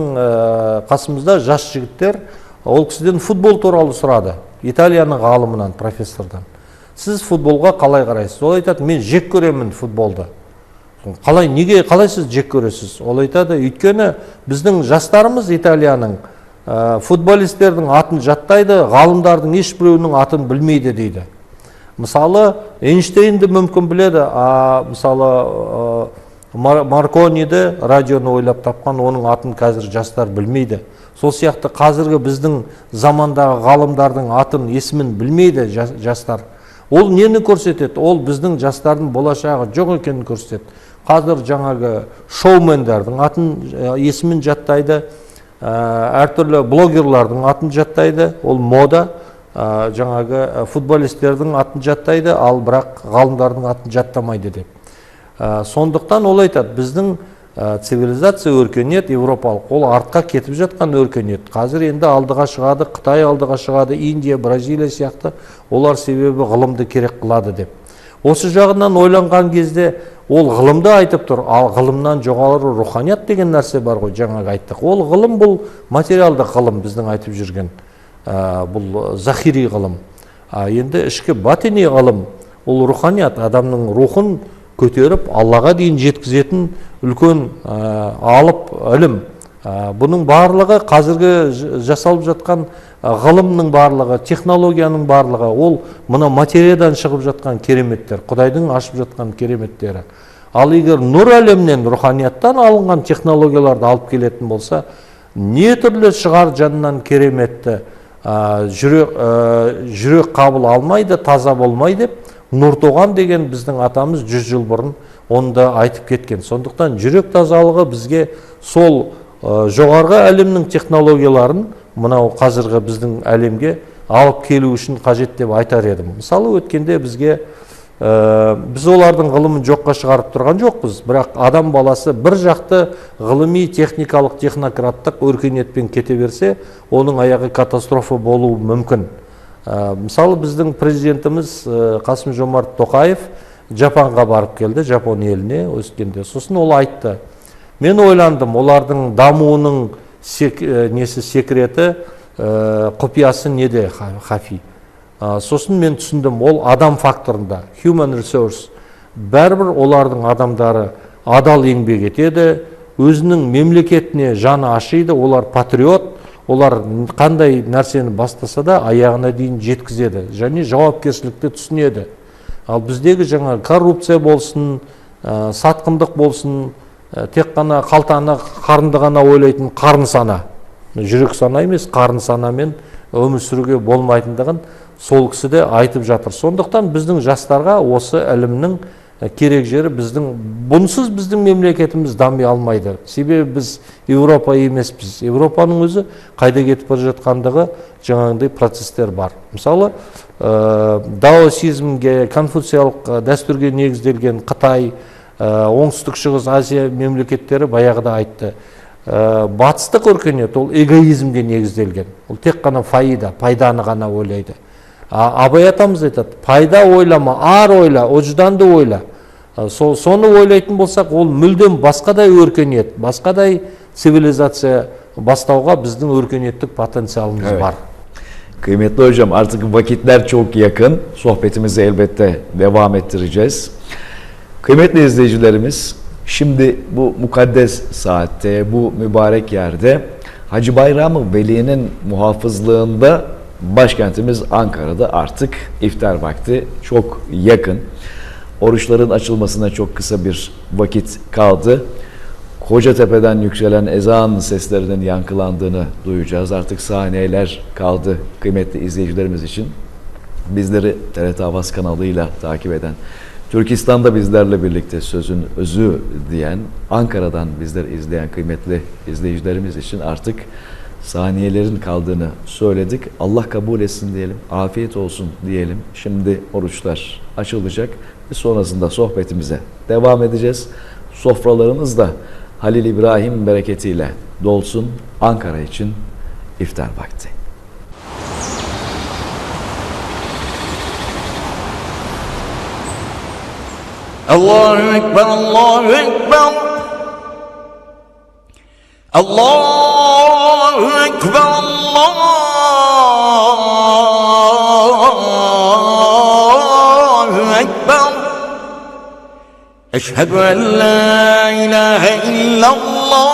қасымызда жас жігіттер Ол кісіден футбол туралы сұрады. Италияның ғалымынан, профессордан. Сіз футболға қалай қарайсыз? Ол айтады, мен жек көремін футболды. Қалай, неге, қалай сіз жек көресіз? Ол айтады, өйткені біздің жастарымыз Италияның футболистердің атын жаттайды, ғалымдардың ешбіреуінің атын білмейді дейді. Мысалы, Эйнштейнді мүмкін біледі, мысалы, Маркониді радионы ойлап тапқан, оның атын қазір жастар білмейді. Сол сияқты қазіргі біздің замандағы ғалымдардың атын, есімін білмейді жастар. Ол нені көрсетеді? Ол біздің жастардың болашағы жоқ екенін көрсетеді. Қазір жаңағы шоумендердің атын, есімін жаттайды, әртүрлі блогерлардың атын жаттайды, ол мода, жаңағы футболистердің атын жаттайды, ал бірақ ғалымдардың атын жаттамайды деп. Сондықтан ол айтады, біздің цивилизация өркениет, европалық, ол артқа кетіп жатқан өркениет. Қазір енді алдыға шығады, Қытай алдыға шығады, Индия, Бразилия сияқты, олар себебі ғылымды керек қылады деп. Осы жағынан ойланған кезде ол ғылымды айтып тұр, ал ғылымнан жоғары руханият деген нәрсе бар ғой, жаңағы айттық. Ол ғылым, бұл материалдық ғылым, біздің айтып жүрген, бұл захири ғылым. Енді ішкі батини ғылым, ол руханият, адамның рухын көтеріп, Аллаға дейін жеткізетін үлкен алып ілім. Бұның барлығы, қазіргі жасалып жатқан ғылымның барлығы, технологияның барлығы, ол мұна материядан шығып жатқан кереметтер, Құдайдың ашып жатқан кереметтері. Ал егер нұр әлемнен, руханияттан алынған технологияларды алып келетін болса, не түрлі шығар жанынан кереметті, жүрек қабыл алмайды, таза болмайды деп, Нұртоған деген біздің атамыз 100 жыл бұрын онда айтып кеткен. Сондықтан жүрек тазалығы бізге сол жоғарғы әлемнің технологияларын мынау қазіргі біздің әлемге алып келу үшін қажет деп айтар едім. Мысалы өткенде бізге біз олардың ғылымын жоққа шығарып тұрған жоқпыз, бірақ адам баласы бір жақты ғылыми, техникалық, технократтық өркениетпен кете берсе, оның аяғы катастрофа болуы мүмкін. Мысалы біздің президентіміз Қасым-Жомарт Тоқаев Жапонға барып келді, Жапон еліне өскенде. Сосын ол айтты, мен ойландым, олардың дамуының секреті, құпиясы неде, хафи. Сосын мен түсіндім, ол адам факторында, human resource. Бәрібір олардың адамдары адал еңбек етеді, өзінің мемлекетіне жаны ашиды, олар патриот, олар қандай нәрсені бастаса да аяғына дейін жеткізеді, және жауапкершілікті түсінеді. Ал біздегі жаңа коррупция болсын, сатқындық болсын, тек қана қалтаны, қарынды ғана ойлайтын қарын сана, жүрек сана емес, қарын санамен өмір сүруге болмайтындығын сол кісі де айтып жатыр. Сондықтан біздің жастарға осы ілімнің керек жері, бұнсыз біздің мемлекетіміз дами алмайды. Себебі біз Европа емеспіз. Европаның өзі қайда кетіп бара жатқандығы жаңағындай процестер бар. Мысалы, даосизмге, конфуциялық дәстүрге негізделген Қытай, оңтүстік шығыс Азия мемлекеттері баяғыда айтты. Батыстық өркениет ол эгоизмге негізделген. Ол тек қана пайданы ғана ойлайды. Абай атамыз айтады, пайда ойлама, ар ойла, ожданды ойла. Соны ойлайтын болсақ, ол мүлдем басқадай өркениет, басқадай цивилизация бастауға біздің өркениеттік потенциalımız var. Kıymetli hocam, artık vakitler çok yakın. Sohbetimizi elbette devam ettireceğiz. Kıymetli izleyicilerimiz, şimdi bu mukaddes saatte, bu mübarek yerde Hacı Bayram-ı Veli'nin muhafızlığında başkentimiz Ankara'da artık iftar vakti çok yakın. Oruçların açılmasına çok kısa bir vakit kaldı. Kocatepe'den yükselen ezan seslerinin yankılandığını duyacağız. Artık saniyeler kaldı kıymetli izleyicilerimiz için. Bizleri TRT Avaz kanalıyla takip eden, Türkistan'da bizlerle birlikte sözün özü diyen, Ankara'dan bizleri izleyen kıymetli izleyicilerimiz için artık saniyelerin kaldığını söyledik. Allah kabul etsin diyelim, afiyet olsun diyelim. Şimdi oruçlar açılacak ve sonrasında sohbetimize devam edeceğiz. Sofralarımız da Halil İbrahim bereketiyle dolsun. Ankara için iftar vakti. Allahu Ekber, Allahu Ekber. Allahu Ekber, Allah. أشهد أن لا إله إلا الله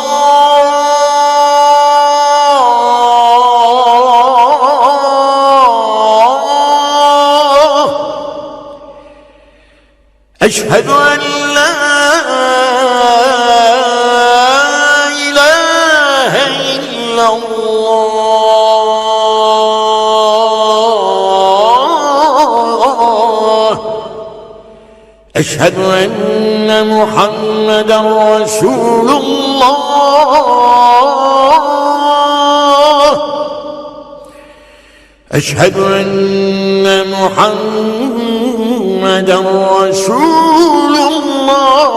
أشهد أن لا إله إلا الله أشهد أن محمدا رسول الله أشهد أن محمدا رسول الله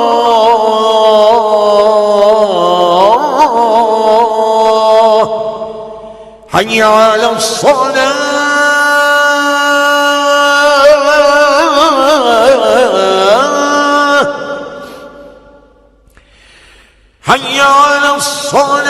حي على الصلاة حي على الصلاة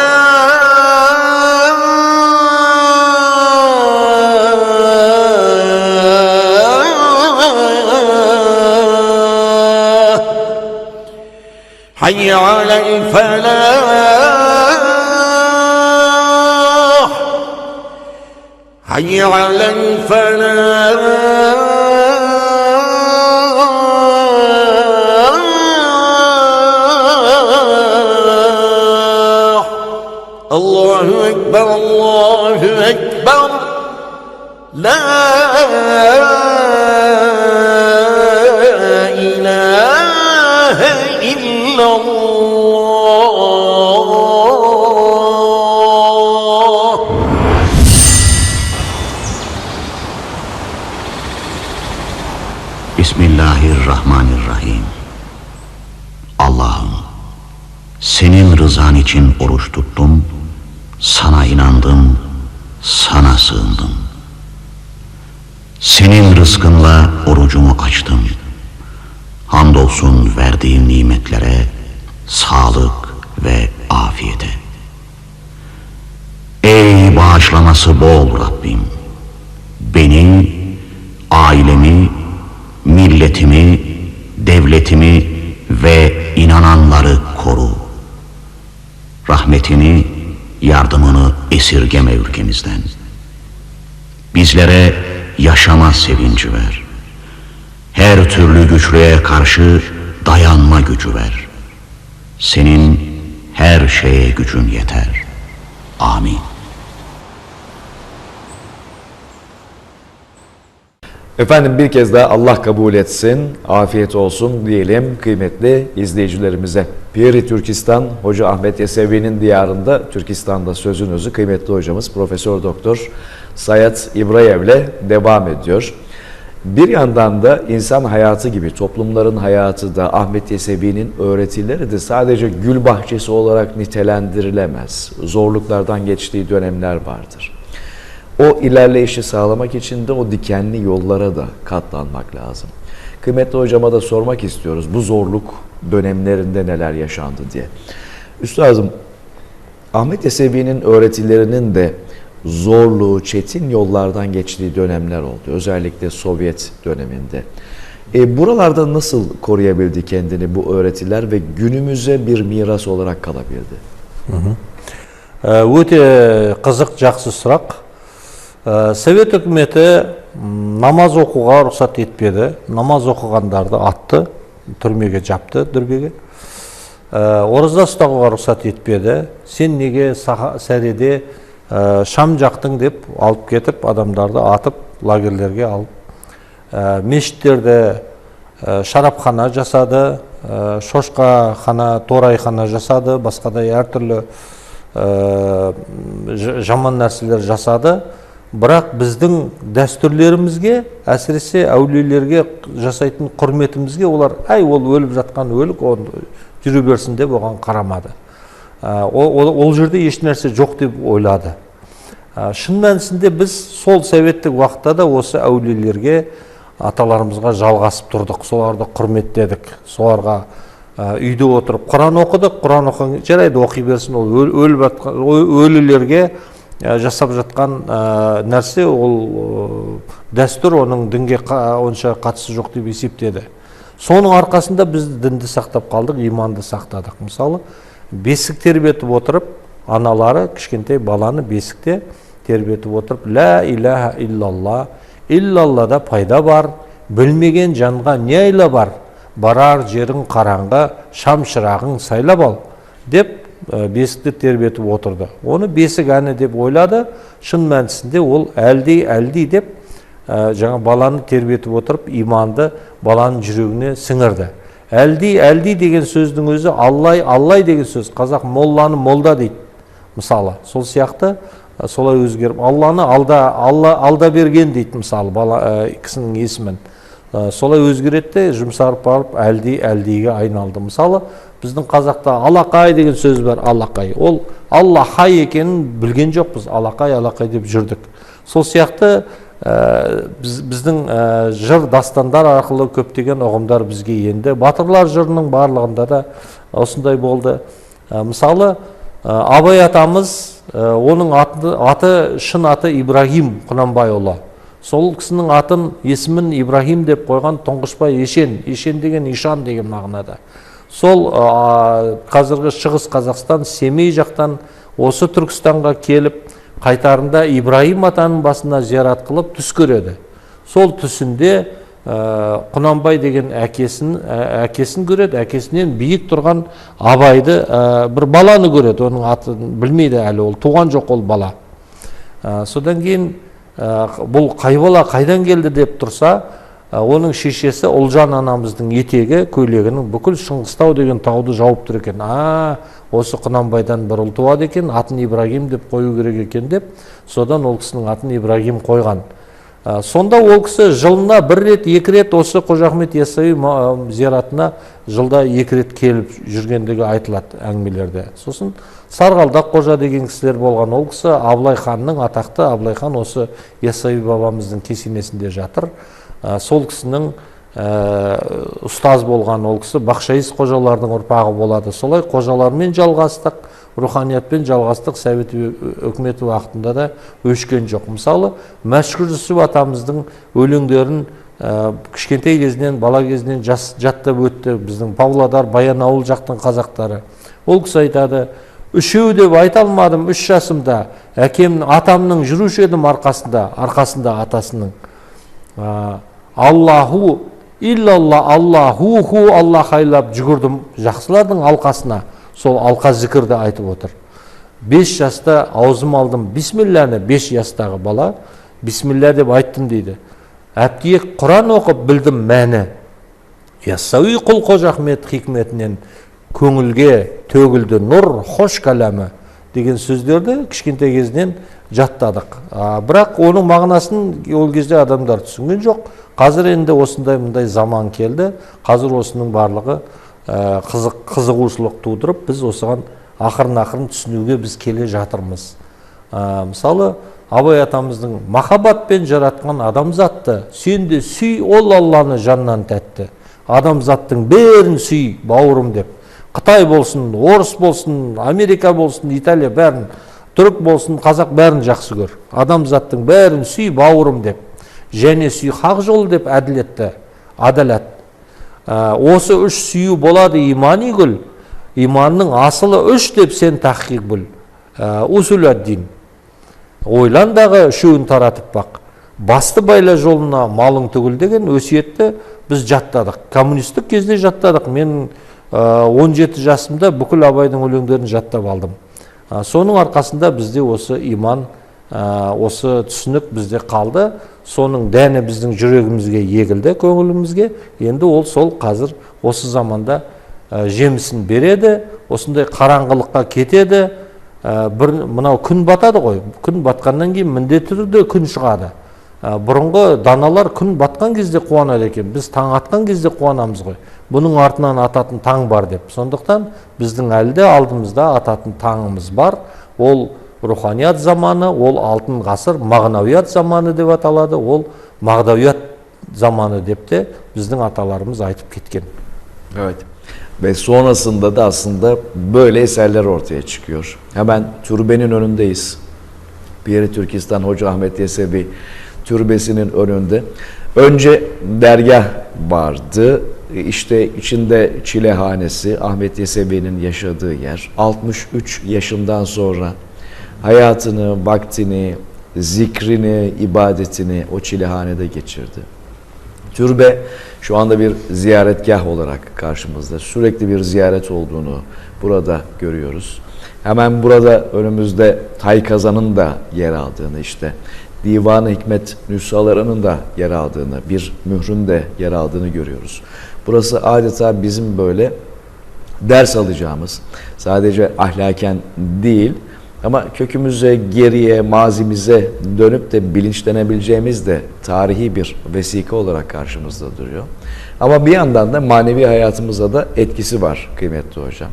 حي على الفلاح حي على الفلاح الله أكبر الله أكبر لا إله إلا الله Bismillahirrahmanirrahim. Allah'ım, senin rızan için oruç tuttum, sana inandım, sana sığındım. Senin rızkınla orucumu açtım. Hamdolsun verdiğin nimetlere, sağlık ve afiyete. Ey bağışlaması bol Rabbim! Beni, ailemi, milletimi, devletimi ve inananları koru. Rahmetini, yardımını esirgeme ülkemizden. Bizlere yaşama sevinci ver. Her türlü güçlüğe karşı dayanma gücü ver. Senin her şeye gücün yeter. Amin. Efendim bir kez daha Allah kabul etsin, afiyet olsun diyelim kıymetli izleyicilerimize. Piri Türkistan Hoca Ahmet Yesevi'nin diyarında Türkistan'da sözün özü kıymetli hocamız Profesör Doktor Sayat İbrayev'le devam ediyor. Bir yandan da insan hayatı gibi toplumların hayatı da Ahmet Yesevi'nin öğretileri de sadece gül bahçesi olarak nitelendirilemez. Zorluklardan geçtiği dönemler vardır. O ilerleyişi sağlamak için de o dikenli yollara da katlanmak lazım. Kıymetli hocama da sormak istiyoruz bu zorluk dönemlerinde neler yaşandı diye. Üstadım, Ahmet Yesevi'nin öğretilerinin de zorluğu, çetin yollardan geçtiği dönemler oldu. Özellikle Sovyet döneminde. Buralarda nasıl koruyabildi kendini bu öğretiler ve günümüze bir miras olarak kalabildi? Өте қызық, жақсы сұрақ. Совет үкіметі намаз оқуға рұқсат етпеді. Намаз оқығандарды атты, түрмеге жапты, дүрбеге. Ораза ұстауға рұқсат етпеді. Сен неге сәреде шам жақтың деп алып кетіп, адамдарды атып, лагерлерге алып. Мешіттерде шарапхана жасады, шошқахана, торайхана жасады, басқадай әртүрлі жаман нәрселер жасады. Бірақ біздің дәстүрлерімізге, әсіресе әулиелерге жасайтын құрметімізге олар ол өліп жатқан өлік, жүрі берсін деп оған қарамады. Ол жерде еш нәрсе жоқ деп ойлады. Шын мәнісінде біз сол советтік уақытта да осы әулиелерге, аталарымызға жалғасып тұрдық, соларды құрметтедік, соларға үйде отырып Құран оқыдық. Құран оқыған жарайды, оқи берсін, ол өлілерге жасап жатқан нәрсе, ол дәстүр, оның дінге онша қатысы жоқ деп есептеді. Соның арқасында біз дінді сақтап қалдық, иманды сақтадық. Мысалы, бесік тербетіп отырып, аналары кішкентай баланы бесікте тербетіп отырып, ля иляха иллалла, иллаллада пайда бар, білмеген жанға не айла бар, барар жерің қараңғы, шам шырағың сайлап ал, деп бесікті тербетіп отырды. Оны бесік әні деп ойлады, шын мәнісінде ол әлди деп жаңа баланы тербетіп отырып, иманды баланың жүрегіне сіңірді. Әлди деген сөздің өзі аллай деген сөз. Қазақ молланы молда дейді. Мысалы, сол сияқты солай өзгеріп, Алланы алда берген дейді, мысалы, кісінің есімін. Солай өзгеретті, жұмсарып барып, әлдиге айналды. Мысалы, біздің қазақта алақай деген сөз бар, алақай. Ол Аллахай екенін білген жоқпыз, алақай деп жүрдік. Сол сияқты біздің жыр дастандар арқылы көптеген ұғымдар бізге енді. Батырлар жырының барлығында да осындай болды. Мысалы, Абай атамыз, оның шын аты Ибрагим Құнанбайұлы. Сол кісінің есімін Ибрагим деп қойған тұңғышбай Ешен деген ишан деген мағынада. Сол қазіргі Шығыс Қазақстан, Семей жақтан осы Түркістанға келіп, қайтарында Ибрагим атаның басына зиярат қылып түс көреді. Сол түсінде Құнанбай деген әкесін көреді, әкесінен биік тұрған Абайды бір баланы көреді, оның атын білмейді әлі, ол туған жоқ ол бала. Содан кейін бұл қай бала қайдан келді деп тұрса, оның шешесі Ұлжан анамыздың етегі көйлегінің бүкіл Шыңғыстау деген тауды жауып тұр екен. Осы Құнанбайдан бір ұл туады екен, атын Ибрагим деп қою керек екен деп, содан ол кісінің атын Ибрагим қойған. Сонда ол кісі жылына бір рет, екі рет осы Қожа Ахмет Яссауи зияратына жылда екі рет келіп жүргендігі айтылады әңгімелерде. Сосын Сарғалдақ қожа деген кісілер болған. Ол кісі Абылай ханның, атақты Абылай хан осы Яссауи бабамыздың кесенесінде жатыр. Сол кісінің ұстаз болған, ол кісі Бақшайыз қожалардың ұрпағы болады. Солай қожалармен жалғастық, руханиятпен жалғастық Совет үкіметі уақытында да өшкен жоқ. Мысалы, Мәшһүр Жүсіп атамыздың өлеңдерін кішкентай кезінен, бала кезінен жаттап өтті біздің Павлодар, Баянауыл жақтың қазақтары. Ол кісі айтады: үшеу деп айта алмадым 3 жасымда, атамның жүруші едім арқасында атасының. Аллаху иллалла Аллаху Аллах айлап жүгірдім жақсылардың алқасына. Сол алқа зікірді айтып отыр. 5 жаста аузым алдым бисмилләні, 5 жастағы бала бисмилля деп айттым дейді. Әптиек Құран оқып білдім мәні. Яссауи құл Қожа Ахмет хикметінен көңілге төгілді нұр хош кәләмі деген сөздерді кішкентай кезінен жаттадық. Бірақ оның мағынасын ол кезде адамдар түсінген жоқ. Қазір енді осындай заман келді. Қазір осының барлығы қызығушылық тудырып, біз осыған ақырын түсінуге біз келе жатырмыз. Мысалы, Абай атамыздың махаббатпен жаратқан адамзатты сен де сүй, ол Алланы жаннан тәтті. Адамзаттың бәрін сүй, бауырым деп. Қытай болсын, орыс болсын, Америка болсын, Италия бәрін, түрік болсын, қазақ бәрін жақсы көр. Адамзаттың бәрін сүй, бауырым деп. Және сүй хақ жол деп әділетті, адалат. Осы 3 сүю болады имани гүл. Иманның асылы 3 деп сен тахқиқ біл. Усуләддин. Ойландағы үшеуін таратып бақ. Басты байла жолына малың түгіл деген өсиетті біз жаттадық. Коммунистік кезде жаттадық. Мен 17 жасымда бүкіл Абайдың өлеңдерін жаттап алдым. Соның арқасында бізде осы иман, осы түсінік бізде қалды. Соның дәні біздің жүрегімізге егілді, көңілімізге. Енді ол сол қазір осы заманда жемісін береді, осындай қараңғылыққа кетеді. Мынау күн батады ғой, күн батқаннан кейін міндетті түрде күн шығады. Бұрынғы даналар күн батқан кезде қуанады екен, біз таң атқан кезде қуанамыз ғой. Бұның артынан ататын таң бар деп. Сондықтан біздің әлде алдымызда ататын таңымыз бар. Ол руханият заманы, ол алтын ғасыр, мағнавият заманы деп аталады, ол мағдавият zamanı deyip de bizden atalarımız aytıp gitken. Evet. Ve sonrasında da aslında böyle eserler ortaya çıkıyor. Hemen türbenin önündeyiz. Piri Türkistan Hoca Ahmet Yesevi türbesinin önünde. Önce dergah vardı. işte içinde çilehanesi, Ahmet Yesevi'nin yaşadığı yer. 63 yaşından sonra hayatını, vaktini, zikrini, ibadetini o çilehanede geçirdi. Türbe şu anda bir ziyaretgah olarak karşımızda. Sürekli bir ziyaret olduğunu burada görüyoruz. Hemen burada önümüzde Taykazan'ın da yer aldığını, işte Divan-ı Hikmet nüshalarının da yer aldığını, bir mührün de yer aldığını görüyoruz. Burası adeta bizim böyle ders alacağımız, sadece ahlaken değil ama kökümüze, geriye, mazimize dönüp de bilinçlenebileceğimiz de tarihi bir vesika olarak karşımızda duruyor. Ama bir yandan da manevi hayatımıza da etkisi var kıymetli hocam.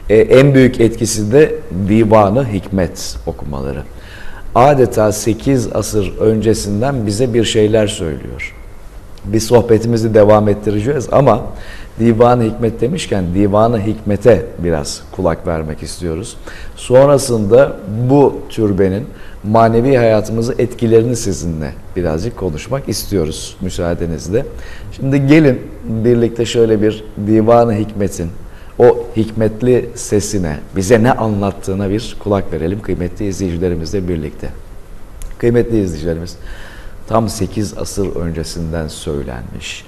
En büyük etkisi de Divan-ı Hikmet okumaları. Adeta 8 asır öncesinden bize bir şeyler söylüyor. Biz sohbetimizi devam ettireceğiz ama Divan-ı Hikmet demişken Divan-ı Hikmet'e biraz kulak vermek istiyoruz. Sonrasında bu türbenin manevi hayatımızı etkilerini sizinle birazcık konuşmak istiyoruz müsaadenizle. Şimdi gelin birlikte şöyle bir Divan-ı Hikmet'in o hikmetli sesine, bize ne anlattığına bir kulak verelim kıymetli izleyicilerimizle birlikte. Kıymetli izleyicilerimiz, tam 8 asır öncesinden söylenmiş,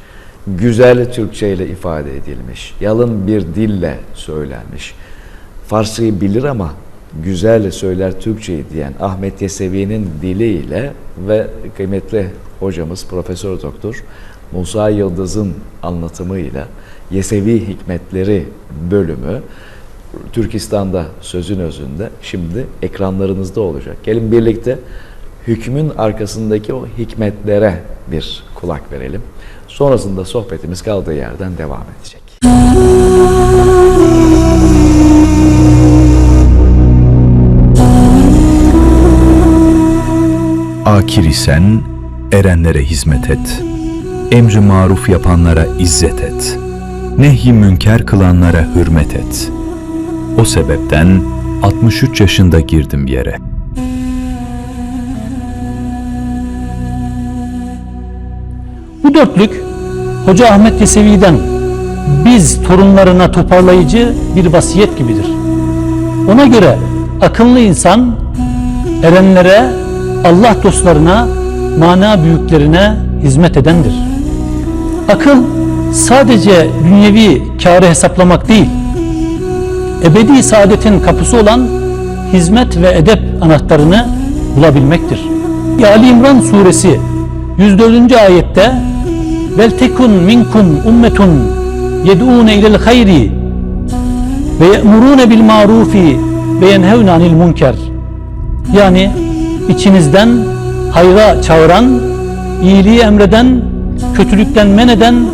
güzel Türkçe ile ifade edilmiş, yalın bir dille söylenmiş, Farsçayı bilir ama güzel söyler Türkçeyi diyen Ahmet Yesevi'nin diliyle ve kıymetli hocamız Profesör Doktor Musa Yıldız'ın anlatımıyla Yesevi Hikmetleri bölümü Türkistan'da sözün özünde şimdi ekranlarınızda olacak. Gelin birlikte hükmün arkasındaki o hikmetlere bir kulak verelim. Sonrasında sohbetimiz kaldığı yerden devam edecek. Akir isen erenlere hizmet et. Emri maruf yapanlara izzet et. Nehy-i münker kılanlara hürmet et. O sebepten 63 yaşında girdim yere. Bu dörtlük Hoca Ahmet Yesevi'den biz torunlarına toparlayıcı bir vasiyet gibidir. Ona göre akıllı insan erenlere, Allah dostlarına, mana büyüklerine hizmet edendir. Akıl sadece dünyevi kârı hesaplamak değil, ebedi saadetin kapısı olan hizmet ve edep anahtarını bulabilmektir. Ali İmran suresi 104. ayette vel tekun minkum ummetun yed'ûne ilel hayri ve ye'murûne bil marufi ve yenhevne anil munker, yani içinizden hayra çağıran, iyiliği emreden, kötülükten men eden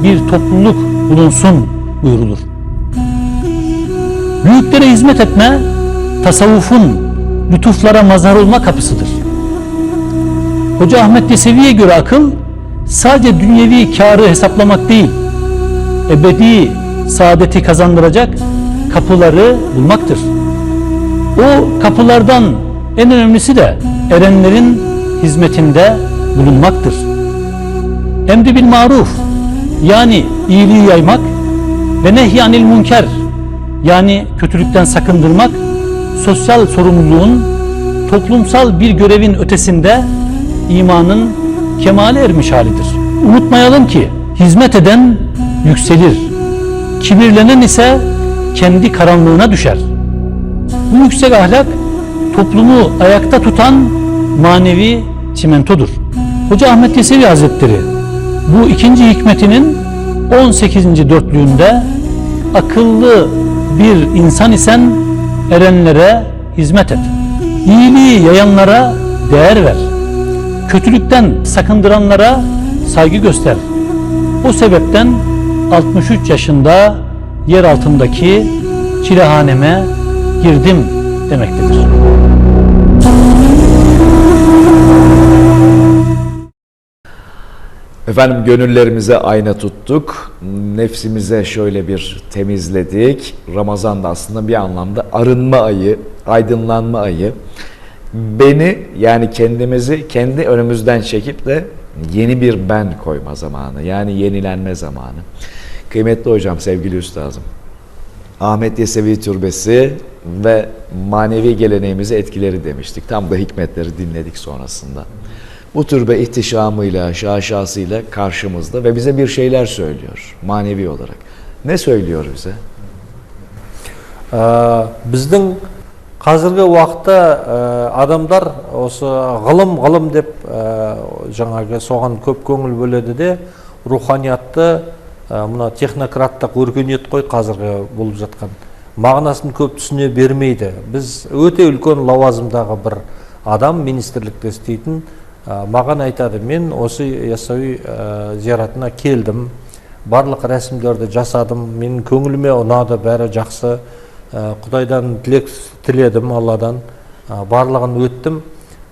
bir topluluk bulunsun buyurulur. Büyüklere hizmet etme, tasavvufun lütuflara mazhar olma kapısıdır. Hoca Ahmet Yesevi'ye göre akıl sadece dünyevi kârı hesaplamak değil, ebedi saadeti kazandıracak kapıları bulmaktır. O kapılardan en önemlisi de erenlerin hizmetinde bulunmaktır. Emri bil maruf, yani iyiliği yaymak ve nehyanil münker, yani kötülükten sakındırmak, sosyal sorumluluğun, toplumsal bir görevin ötesinde imanın kemale ermiş halidir. Unutmayalım ki hizmet eden yükselir, kibirlenen ise kendi karanlığına düşer. Bu yüksek ahlak toplumu ayakta tutan manevi çimentodur. Hoca Ahmet Yesevi Hazretleri bu ikinci hikmetinin 18. dörtlüğünde akıllı bir insan isen erenlere hizmet et. İyiliği yayanlara değer ver. Kötülükten sakındıranlara saygı göster. O sebepten 63 yaşında yer altındaki çilehaneme girdim demektedir. Efendim, gönüllerimize ayna tuttuk, nefsimize şöyle bir temizledik. Ramazan da aslında bir anlamda arınma ayı, aydınlanma ayı. Beni, yani kendimizi kendi önümüzden çekip de yeni bir ben koyma zamanı, yani yenilenme zamanı. Kıymetli hocam, sevgili üstazım. Ahmet Yesevi Türbesi ve manevi geleneğimize etkileri demiştik. Tam da hikmetleri dinledik sonrasında. Bu türbe ihtişamıyla, şaşasıyla karşımızda ve bize bir şeyler söylüyor manevi olarak. Ne söylüyor bize? Біздің қазіргі уақытта адамдар осы ғылым деп жаңағы соған көп көңіл бөледі де, руханиятты мына технократтық өркениет қой қазіргі болып жатқан. Мағынасын көп түсіне бермейді. Біз өте үлкен лауазымдағы бір адам, министрлікте істейтін, маған айтады, мен осы Яссауи зияратына келдім, барлық рәсімдерді жасадым, менің көңіліме ұнады, бәрі жақсы, Құдайдан тілек тіледім, Алладан, барлығын өттім.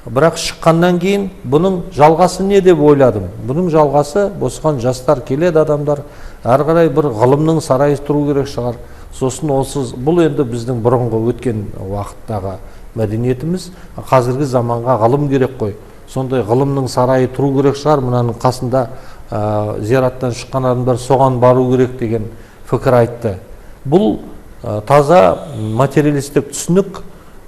Бірақ шыққаннан кейін бұның жалғасы не деп ойладым? Бұның жалғасы, босқан жастар келеді, адамдар, әрі қарай бір ғылымның сарайы тұру керек шығар. Сосын олсыз, бұл енді біздің бұрынғы өткен уақыттағы мәдениетіміз, қазіргі заманға ғылым керек қой. Сондай ғылымның сарайы тұру керек шығар, мынаның қасында зираттан шыққан адамдар соған бару керек деген пікір айтты. Бұл таза материалистік түсінік,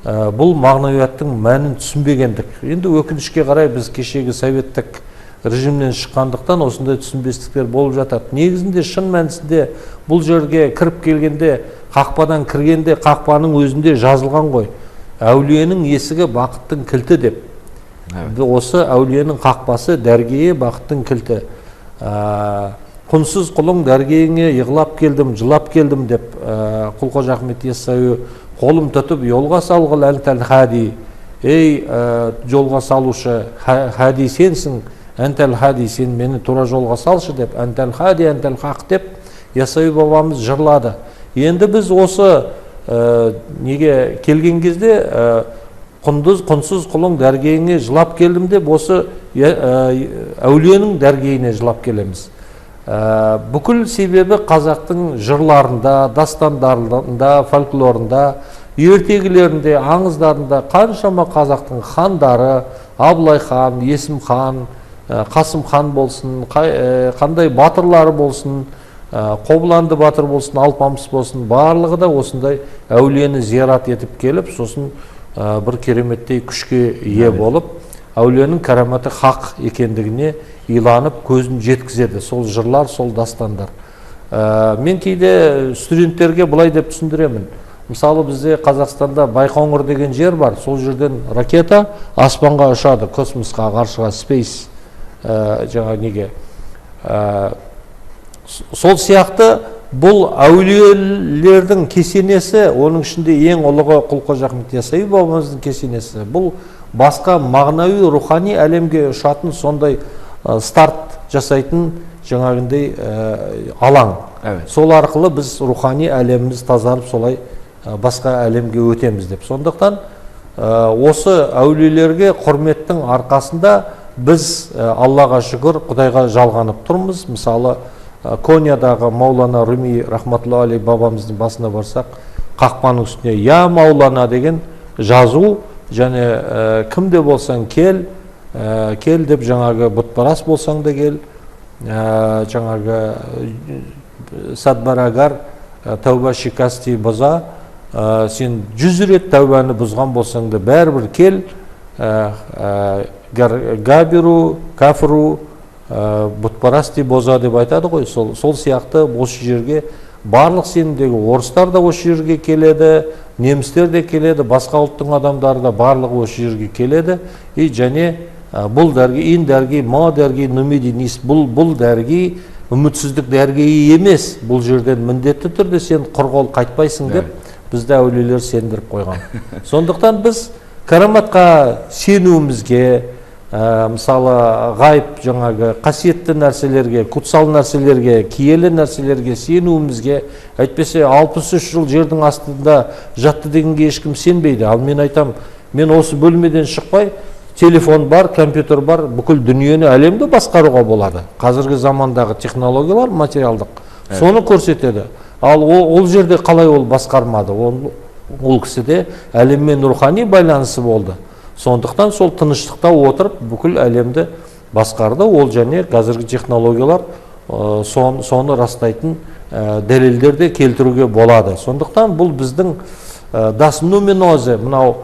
бұл мағнавияттың мәнін түсінбегендік. Енді өкінішке қарай біз кешегі советтік режимнен шыққандықтан осындай түсінбестіктер болып жатады. Негізінде шын мәнісінде бұл жерге кіріп келгенде, қақпадан кіргенде, қақпаның өзінде жазылған ғой. Әулиенің есігі бақыттың кілті деп. Осы әулиенің қақпасы дәргейі бақыттың кілті. Құнсыз құлың дәргейіңе йығылап келдім, жылап келдім деп Құл Қожа Ахмет Яссауи қолым тұтып жолға салғыл әнтәл хади. Ей жолға салушы, хади сенсің, әнтәл хади, сен мені тура жолға салшы деп, әнтәл хади, әнтәл хақ деп Яссауи бабамыз жырлады. Енді біз осы неге келген кезде құнсыз құлың дәргейіңе жылап келдім деп, осы әулиенің дәргейіне жылап келеміз. Бүкіл себебі қазақтың жырларында, дастандарында, фольклорында, ертегілерінде, аңыздарында қаншама қазақтың хандары, Абылай хан, Есім хан, Қасым хан болсын, қандай батырлары болсын, Қобыланды батыр болсын, Алпамыс болсын, барлығы да осындай әулиені зиярат етіп келіп, сосын бір кереметтей күшке ие болып, әулиенің караматы хақ екендігіне иланып көзін жеткізеді. Сол жырлар, сол дастандар. Мен кейде студенттерге былай деп түсіндіремін. Мысалы бізде Қазақстанда Байқоңыр деген жер бар. Сол жерден ракета аспанға ұшады, космосқа, ғарышқа, спейс жаңа неге. Сол сияқты бұл әулиелердің кесенесі, оның ішінде ең ұлығы Құл Қожа Ахмет Яссауи бабамыздың кесенесі. Бұл басқа мағынауи, рухани әлемге ұшатын, сондай старт жасайтын жаңағындай алаң. Сол арқылы біз рухани әлеміміз тазарып, солай басқа әлемге өтеміз деп. Сондықтан осы әулиелерге құрметтің арқасында біз Аллаға шүкір, Құдайға жалғанып тұрмыз. Мысалы, Кониядағы Маулана Руми рахматулла алейх бабамыздың басына барсақ, қақпаның үстіне «Я Маулана» деген жазу, және кімде болсаң кел, кел деп, жаңағы бұтпарас болсаң да кел, жаңағы садбарагар тәуба шикасти бұза, сен 100 рет тәубаны бұзған болсаң да бәрібір кел, габиру, кафру, бұтпарасти боза деп айтады ғой. Сол сияқты осы жерге барлық сенімдегі орыстар да осы жерге келеді, немістер де келеді, басқа ұлттың адамдары да барлығы осы жерге келеді. Және бұл дәрге, ин дәрге, ма дәрге, нумиди нис, бұл дәрге үмітсіздік дәргейі емес. Бұл жерден міндетті түрде сен құр қол қайтпайсың деп бізді әулиелер сендіріп қойған. Сондықтан біз караматқа сенуімізге, мысалы ғайып, жаңағы қасиетті нәрселерге, құтсал нәрселерге, киелі нәрселерге сенуімізге, әйтпесе 63 жыл жердің астында жатты дегенге ешкім сенбейді. Ал мен айтам, мен осы бөлмеден шықпай, телефон бар, компьютер бар, бүкіл дүниені, әлемді басқаруға болады. Қазіргі замандағы технологиялар материалдық соны көрсетеді. Ал ол жерде қалай ол басқармады? Ол кісіде әлеммен рухани байланысы болды. Сондықтан сол тыныштықта отырып бүкіл әлемді басқарды. Ол және қазіргі технологиялар соны растайтын дәлелдер де келтіруге болады. Сондықтан бұл біздің Das Numenose, мынау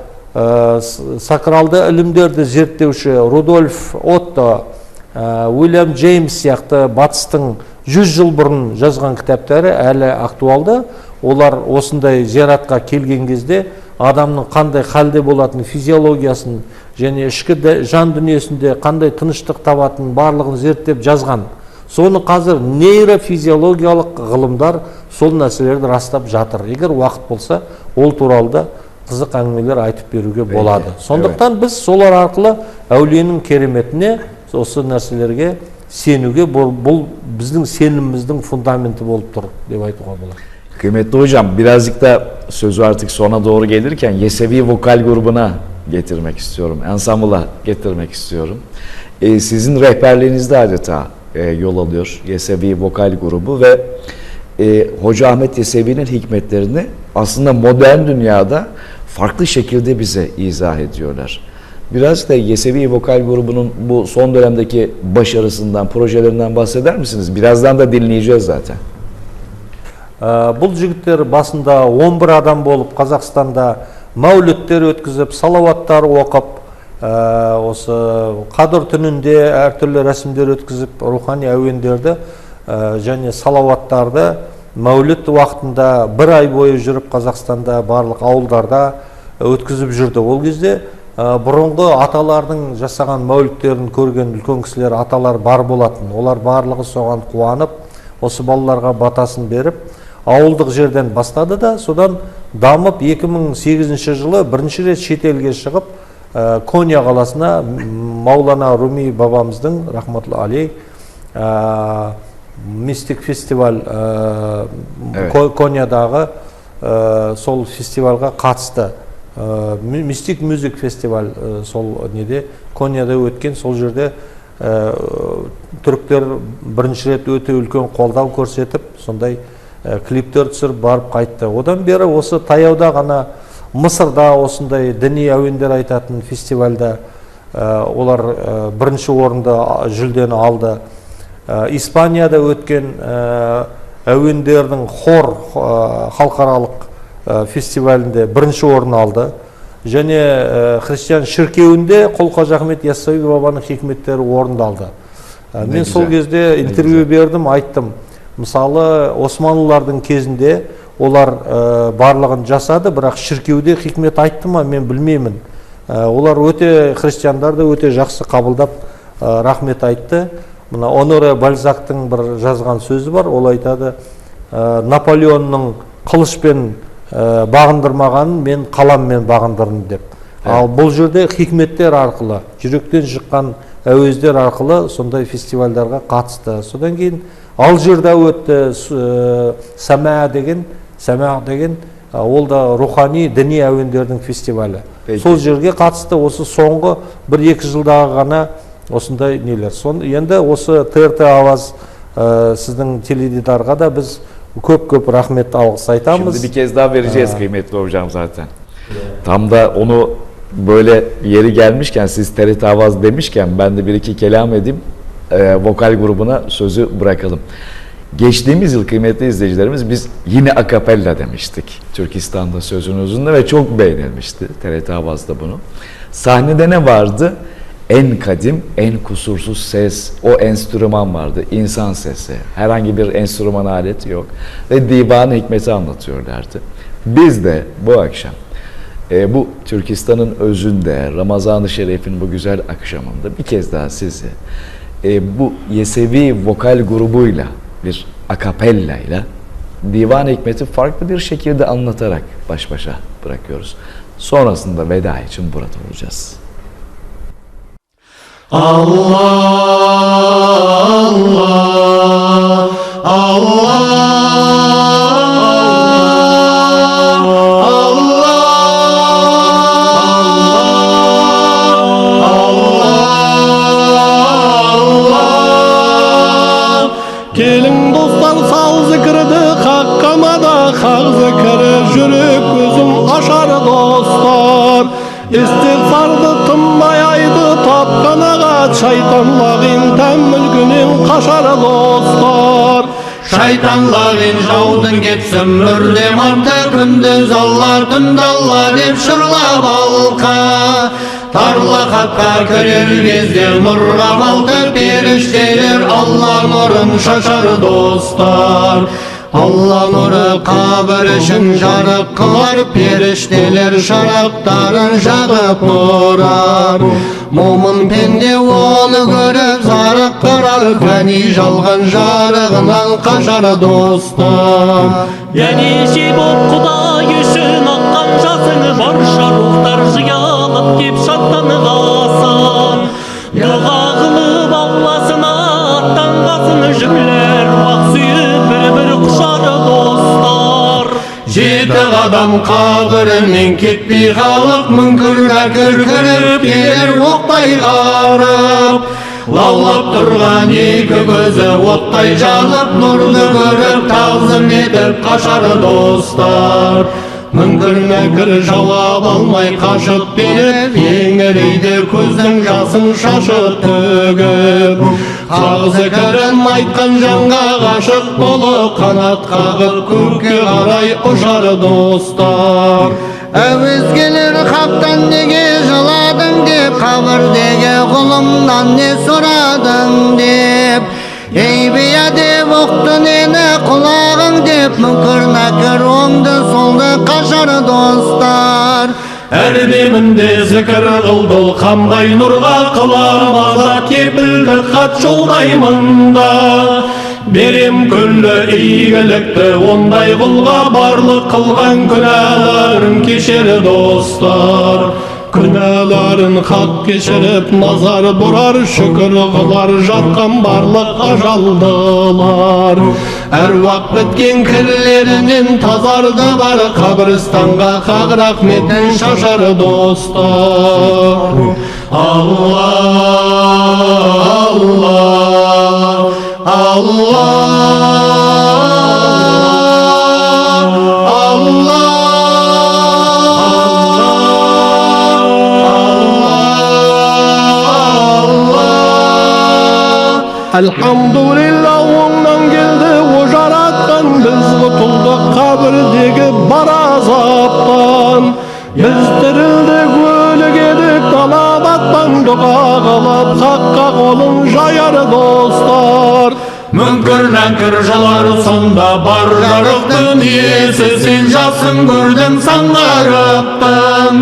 сакралды ілімдерді зерттеуші Рудольф Отто, Уильям Джеймс сияқты батыстың 100 жыл бұрын жазған кітаптары әлі актуалды. Олар осындай зиратқа келген кезде адамның қандай халде болатын физиологиясын және ішкі жан дүниесінде қандай тыныштық табатын барлығын зерттеп жазған. Соны қазір нейрофизиологиялық ғылымдар сол нәрселерді растап жатыр. Егер уақыт болса, ол туралы да қызық әңгімелер айтып беруге болады. Сондықтан біз солар арқылы әулиенің кереметіне, осы нәрселерге сенуге, бұл біздің сеніміміздің фундаменті болып тұр деп айтуға болады. Kıymetli hocam, birazcık da sözü artık sona doğru gelirken Yesevi vokal grubuna getirmek istiyorum. Ensemble'a getirmek istiyorum. Sizin rehberliğinizde adeta yol alıyor Yesevi vokal grubu ve Hoca Ahmet Yesevi'nin hikmetlerini aslında modern dünyada farklı şekilde bize izah ediyorlar. Biraz da Yesevi vokal grubunun bu son dönemdeki başarısından, projelerinden bahseder misiniz? Birazdan da dinleyeceğiz zaten. Бұл жігіттер басында 11 адам болып Қазақстанда мәуліттер өткізіп, салауаттар оқып, осы қадыр түнінде әртүрлі рәсімдер өткізіп, рухани әуендерді және салауаттарды мәуліт уақытында 1 ай бойы жүріп Қазақстанда барлық ауылдарда өткізіп жүрді. Ол кезде бұрынғы аталардың жасаған мәуліттерін көрген үлкен кісілер, аталар бар болатын. Олар барлығы соған қуанып, осы балаларға батасын беріп, ауылдық жерден бастады да, содан дамып 2008 жылы бірінші рет шетелге шығып, Коня қаласына Маулана Руми бабамыздың рахматлы алей мистик фестиваль Конядағы сол фестивальға қатысты. Мистик мюзик фестиваль сол неде Коняда өткен, сол жерде түріктер бірінші рет өте үлкен қолдау көрсетіп, сондай клиптер түсіріп барып қайтты. Одан бері осы таяуда ғана Мысырда осындай діни әуендер айтатын фестивальда олар бірінші орынды жүлдені алды. Испанияда өткен әуендердің хор халықаралық фестивалінде бірінші орын алды. Және христиан шіркеуінде Қолқожа Ахмет Яссауи бабаның хикметтері орындалды. Мен сол кезде интервью бердім, айттым. Мысалы, Османлылардың кезінде олар барлығын жасады, бірақ шіркеуде хикмет айтты ма, мен білмеймін. Олар өте, христиандарды өте жақсы қабылдап рахмет айтты. Мына Оноре Бальзактың бір жазған сөзі бар, ол айтады, Наполеонның қылышпен бағындырмағанын мен қаламмен бағындырдым деп. Ал бұл жерде хикметтер арқылы, жүректен шыққан әуездер арқылы сондай фестивальдарға қатысты. Содан кейін Алжирда өтті, Сама деген, ол да рухани діни әуендердің фестивалі. Сол жерге қатысты, осы соңғы 1-2 жылдағы ғана осындай нелер. Енді осы ТРТ Аваз сіздің теледидарға да biz көп rahmet algısı айтамыз. Şimdi bir kez daha vereceğiz kıymetli hocam zaten. Tam da onu böyle yeri gelmişken, siz TRT Avaz demişken ben de 1-2 kelam edeyim. Vokal grubuna sözü bırakalım. Geçtiğimiz yıl kıymetli izleyicilerimiz biz yine akapella demiştik Türkistan'da sözün özünde ve çok beğenilmişti TRT Avaz'da bunu. Sahnede ne vardı? En kadim, en kusursuz ses, o enstrüman vardı, insan sesi. Herhangi bir enstrüman aleti yok. Ve divan-ı hikmeti anlatıyorlardı. Biz de bu akşam bu Türkistan'ın özünde, Ramazan-ı Şerif'in bu güzel akşamında bir kez daha sizi bu Yesevi vokal grubuyla, bir akapella ile divan-ı hikmeti farklı bir şekilde anlatarak baş başa bırakıyoruz. Sonrasında veda için burada olacağız. Allah, Allah, Allah. Келin dostlar sal zikirdi hakkama da hak zikiri jürük gözüm aşar dostlar. İstiğfardı tınmayaydı tapkanağa шайтан лағин тәмілгінен қашар достар. Шайтан лағин жаудың кетсін мүрде марта, күндіз алла түнді алла деп шырлап алқа. Тарлақатқа кірер кезде нұрға малты, періштелер алла нұрын шашар достар. Алла нұры қабір үшін жарық қылар, періштелер шарақтарын жағып нұрар. Момын пенде оны көріп зарық қарар, фәни жалған жарығынан қашар достар. Янеше боп Құдай үшін аққан жасыңы, барша рухтар жиялып кеп шаттанғасын. Дұға қылып Алласына аттанғасын, жүрлер уақ сүйіп бір-бір құшар достар. Жеті қадам қабірінен кетпей қалып, мүңкір нәкір кіріп келер оқтай қарып. Лаулап тұрған екі көзі оттай жанып, нұрды көріп тағзым етіп қашар достар. Мүңкір нәкір жауап алмай қашып беріп, еңірейді көздің жасын шашып төгіп. Хақ зікірін айтқан жанға ғашық болып, қанат қағып көкке қарай ұшар достар. Өзгелер хақтан неге жыладың деп, қабірдегі құлымнан не сұрадың деп. Ей бия деп оқты нені құлағың деп, мүңкір нәкір оңды солды қашар достар. Әр демінде зікір қылдыл қамдай нұрға, қылам азат кепілді хат жолдаймында. Берем күллі игілікті ондай құлға, барлық қылған күнәларын кешер достар. Күнәларын хақ кешіріп назар бұрар, шүкір қылар жатқан барлық ажалдылар. Әруақ біткен кірлерінен тазарды бар, қабірстанға хақ рахметін шашар достар. Алла, Алла, Алла, Алла. Elhamdülillah ondan geldi o жаратқан, biz құтылдық қабірдегі бар азаптан. Biz тірілдік өлік едік талабаттан, дұға қылып хаққа қолын жаяр достар. Мүңкір нәкір жылар сонда бар жарықтың иесі, сен жасын көрдің саңғарыптың.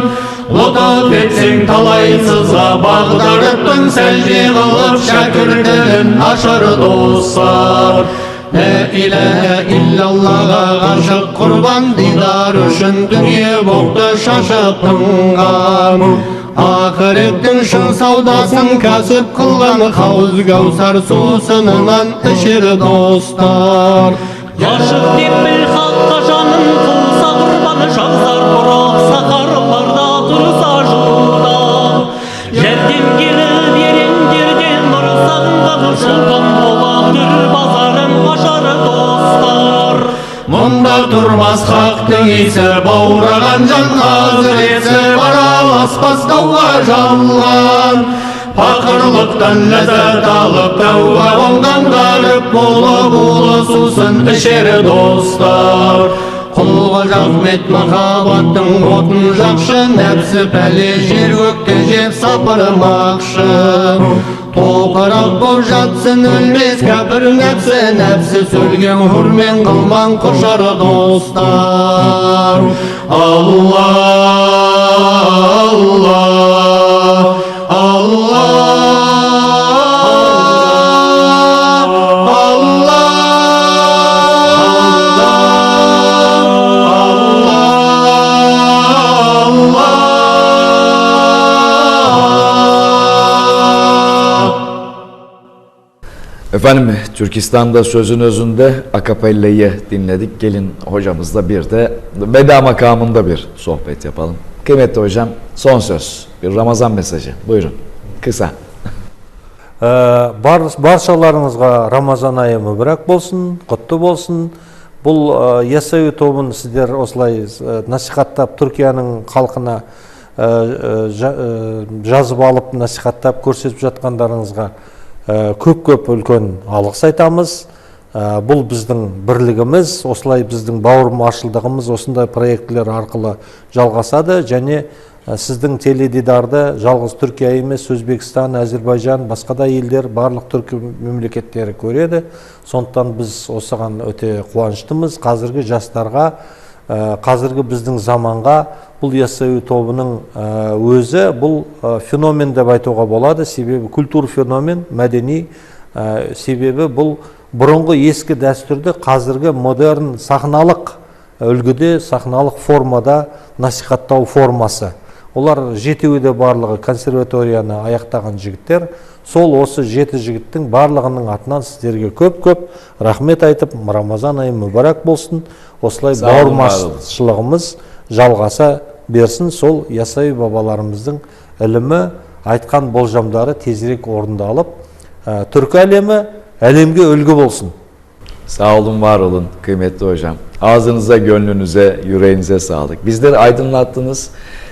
Лұтып етсең талайсызға бағдарыптың, сәжде қылып шәкіртілін ашар достар. Лә иләһә иллаллаға ғашық құрбан, дидар үшін дүние боқты шашып тынған. Ақыреттің шын саудасын кәсіп қылған, хауыз кәусар сусынынан ішер достар. Ғашық деп біл хаққа жанын қылса құрбаны, жаздар бұрақ сақарларда тұрса жолда. Жәрдемгері берендерден ұрсағындағы шолпан болақ түр базарын ашар достар. Мұнда тұрмас хақтың исі, баураған жан азыресі, бараласпас дауға жалған. Пақырлықтан ләззат алып тәуба оңған, ғарып болып улы сусын ішер достар. Құлға Ахмет махаббаттың отын жақшы, нәпсі пәле жер көкте жеп сапырмақшы. Топырақ боп жатсын өлмес кәпір нәпсі, нәпсі сөлген хүрмен қылман құшар достар. Алла, Алла, Алла, Efendim, Türkistan'da sözün özünde akapellayı dinledik. Gelin hocamızla bir de veda makamında bir sohbet yapalım. Kıymetli hocam, son söz, bir Ramazan mesajı. Buyurun, kısa. Баршаларыңызға Рамазан айы мүбәрәк болсын, құтты болсын. Бұл ясауи тобын сіздер осылай насихаттап Түркияның халқына жазып алып насихаттап көрсетіп жатқандарыңызға көп үлкен алғыс айтамыз. Бұл біздің бірлігіміз, осылай біздің бауырмашылдығымыз осындай проектілер арқылы жалғасады, және сіздің теледидарды жалғыз Түркия емес, Өзбекстан, Әзербайжан, басқа да елдер, барлық түркі мемлекеттері көреді. Сондықтан біз осыған өте қуаныштымыз. Қазіргі жастарға, қазіргі біздің заманға бұл яссауи тобының өзі бұл феномен деп айтуға болады. Себебі культур феномен, мәдени, себебі бұл бұрынғы ескі дәстүрді қазіргі модерн сахналық үлгіде, сахналық формада насихаттау формасы. Олар жетеуі де барлығы консерваторияны аяқтаған жігіттер. Сол осы 7 жігіттің барлығының атынан сіздерге көп рахмет айтып, Рамазан айы мүбәрәк болсын. Осылай бауырмашылығымыз жалғаса берсін. Сол яссауи бабаларымыздың ілімі, айтқан болжамдары тезірек орындалып, түркі әлемі әлемге үлгі болsun. Sağ olun, var olun kıymetli hocam. Ağzınıza, gönlünüze, yüreğinize sağlık. Bizleri aydınlattınız.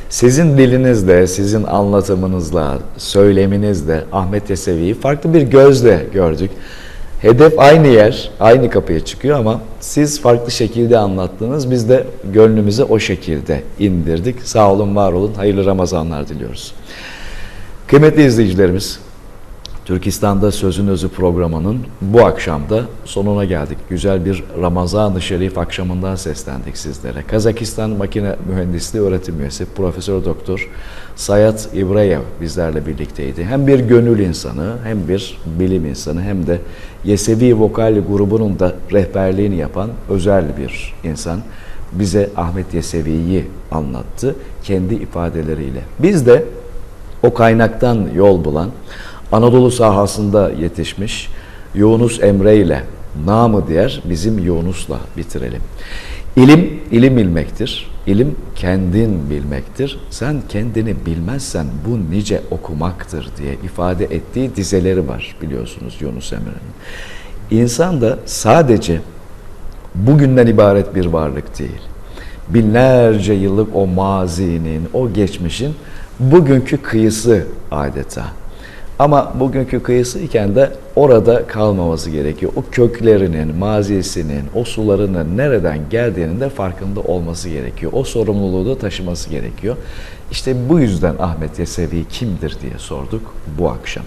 Sizin dilinizle, sizin anlatımınızla, söyleminizle Ahmet Yesevi'yi farklı bir gözle gördük. Hedef aynı yer, aynı kapıya çıkıyor ama siz farklı şekilde anlattınız. Biz de gönlümüze o şekilde indirdik. Sağ olun, var olun. Hayırlı Ramazanlar diliyoruz. Kıymetli izleyicilerimiz, Türkistan'da Sözün Özü programının bu akşamda sonuna geldik. Güzel bir Ramazan-ı Şerif akşamından seslendik sizlere. Kazakistan Makine Mühendisliği Öğretim Üyesi Profesör Doktor Sayat İbrayev bizlerle birlikteydi. Hem bir gönül insanı, hem bir bilim insanı, hem de Yesevi Vokal grubunun da rehberliğini yapan özel bir insan. Bize Ahmet Yesevi'yi anlattı kendi ifadeleriyle. Biz de o kaynaktan yol bulan, Anadolu sahasında yetişmiş Yunus Emre ile namı diğer bizim Yunus'la bitirelim. İlim, ilim bilmektir. İlim kendin bilmektir. Sen kendini bilmezsen bu nice okumaktır diye ifade ettiği dizeleri var biliyorsunuz Yunus Emre'nin. İnsan da sadece bugünden ibaret bir varlık değil. Binlerce yıllık o mazinin, o geçmişin bugünkü kıyısı adeta. Ama bugünkü kıyısı iken de orada kalmaması gerekiyor. O köklerinin, mazisinin, o sularının nereden geldiğinin de farkında olması gerekiyor. O sorumluluğu da taşıması gerekiyor. İşte bu yüzden Ahmet Yesevi kimdir diye sorduk bu akşam.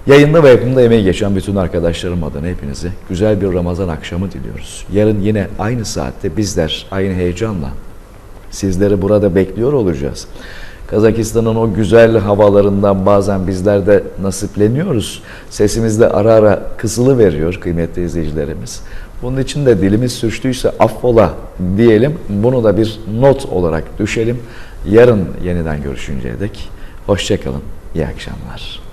Yayında ve yapımda emeği geçen bütün arkadaşlarım adına hepinize güzel bir Ramazan akşamı diliyoruz. Yarın yine aynı saatte bizler aynı heyecanla sizleri burada bekliyor olacağız. Kazakistan'ın o güzel havalarından bazen bizler de nasipleniyoruz. Sesimiz de ara ara kısılıveriyor kıymetli izleyicilerimiz. Bunun için de dilimiz sürçtüyse affola diyelim. Bunu da bir not olarak düşelim. Yarın yeniden görüşünceye dek hoşça kalın. İyi akşamlar.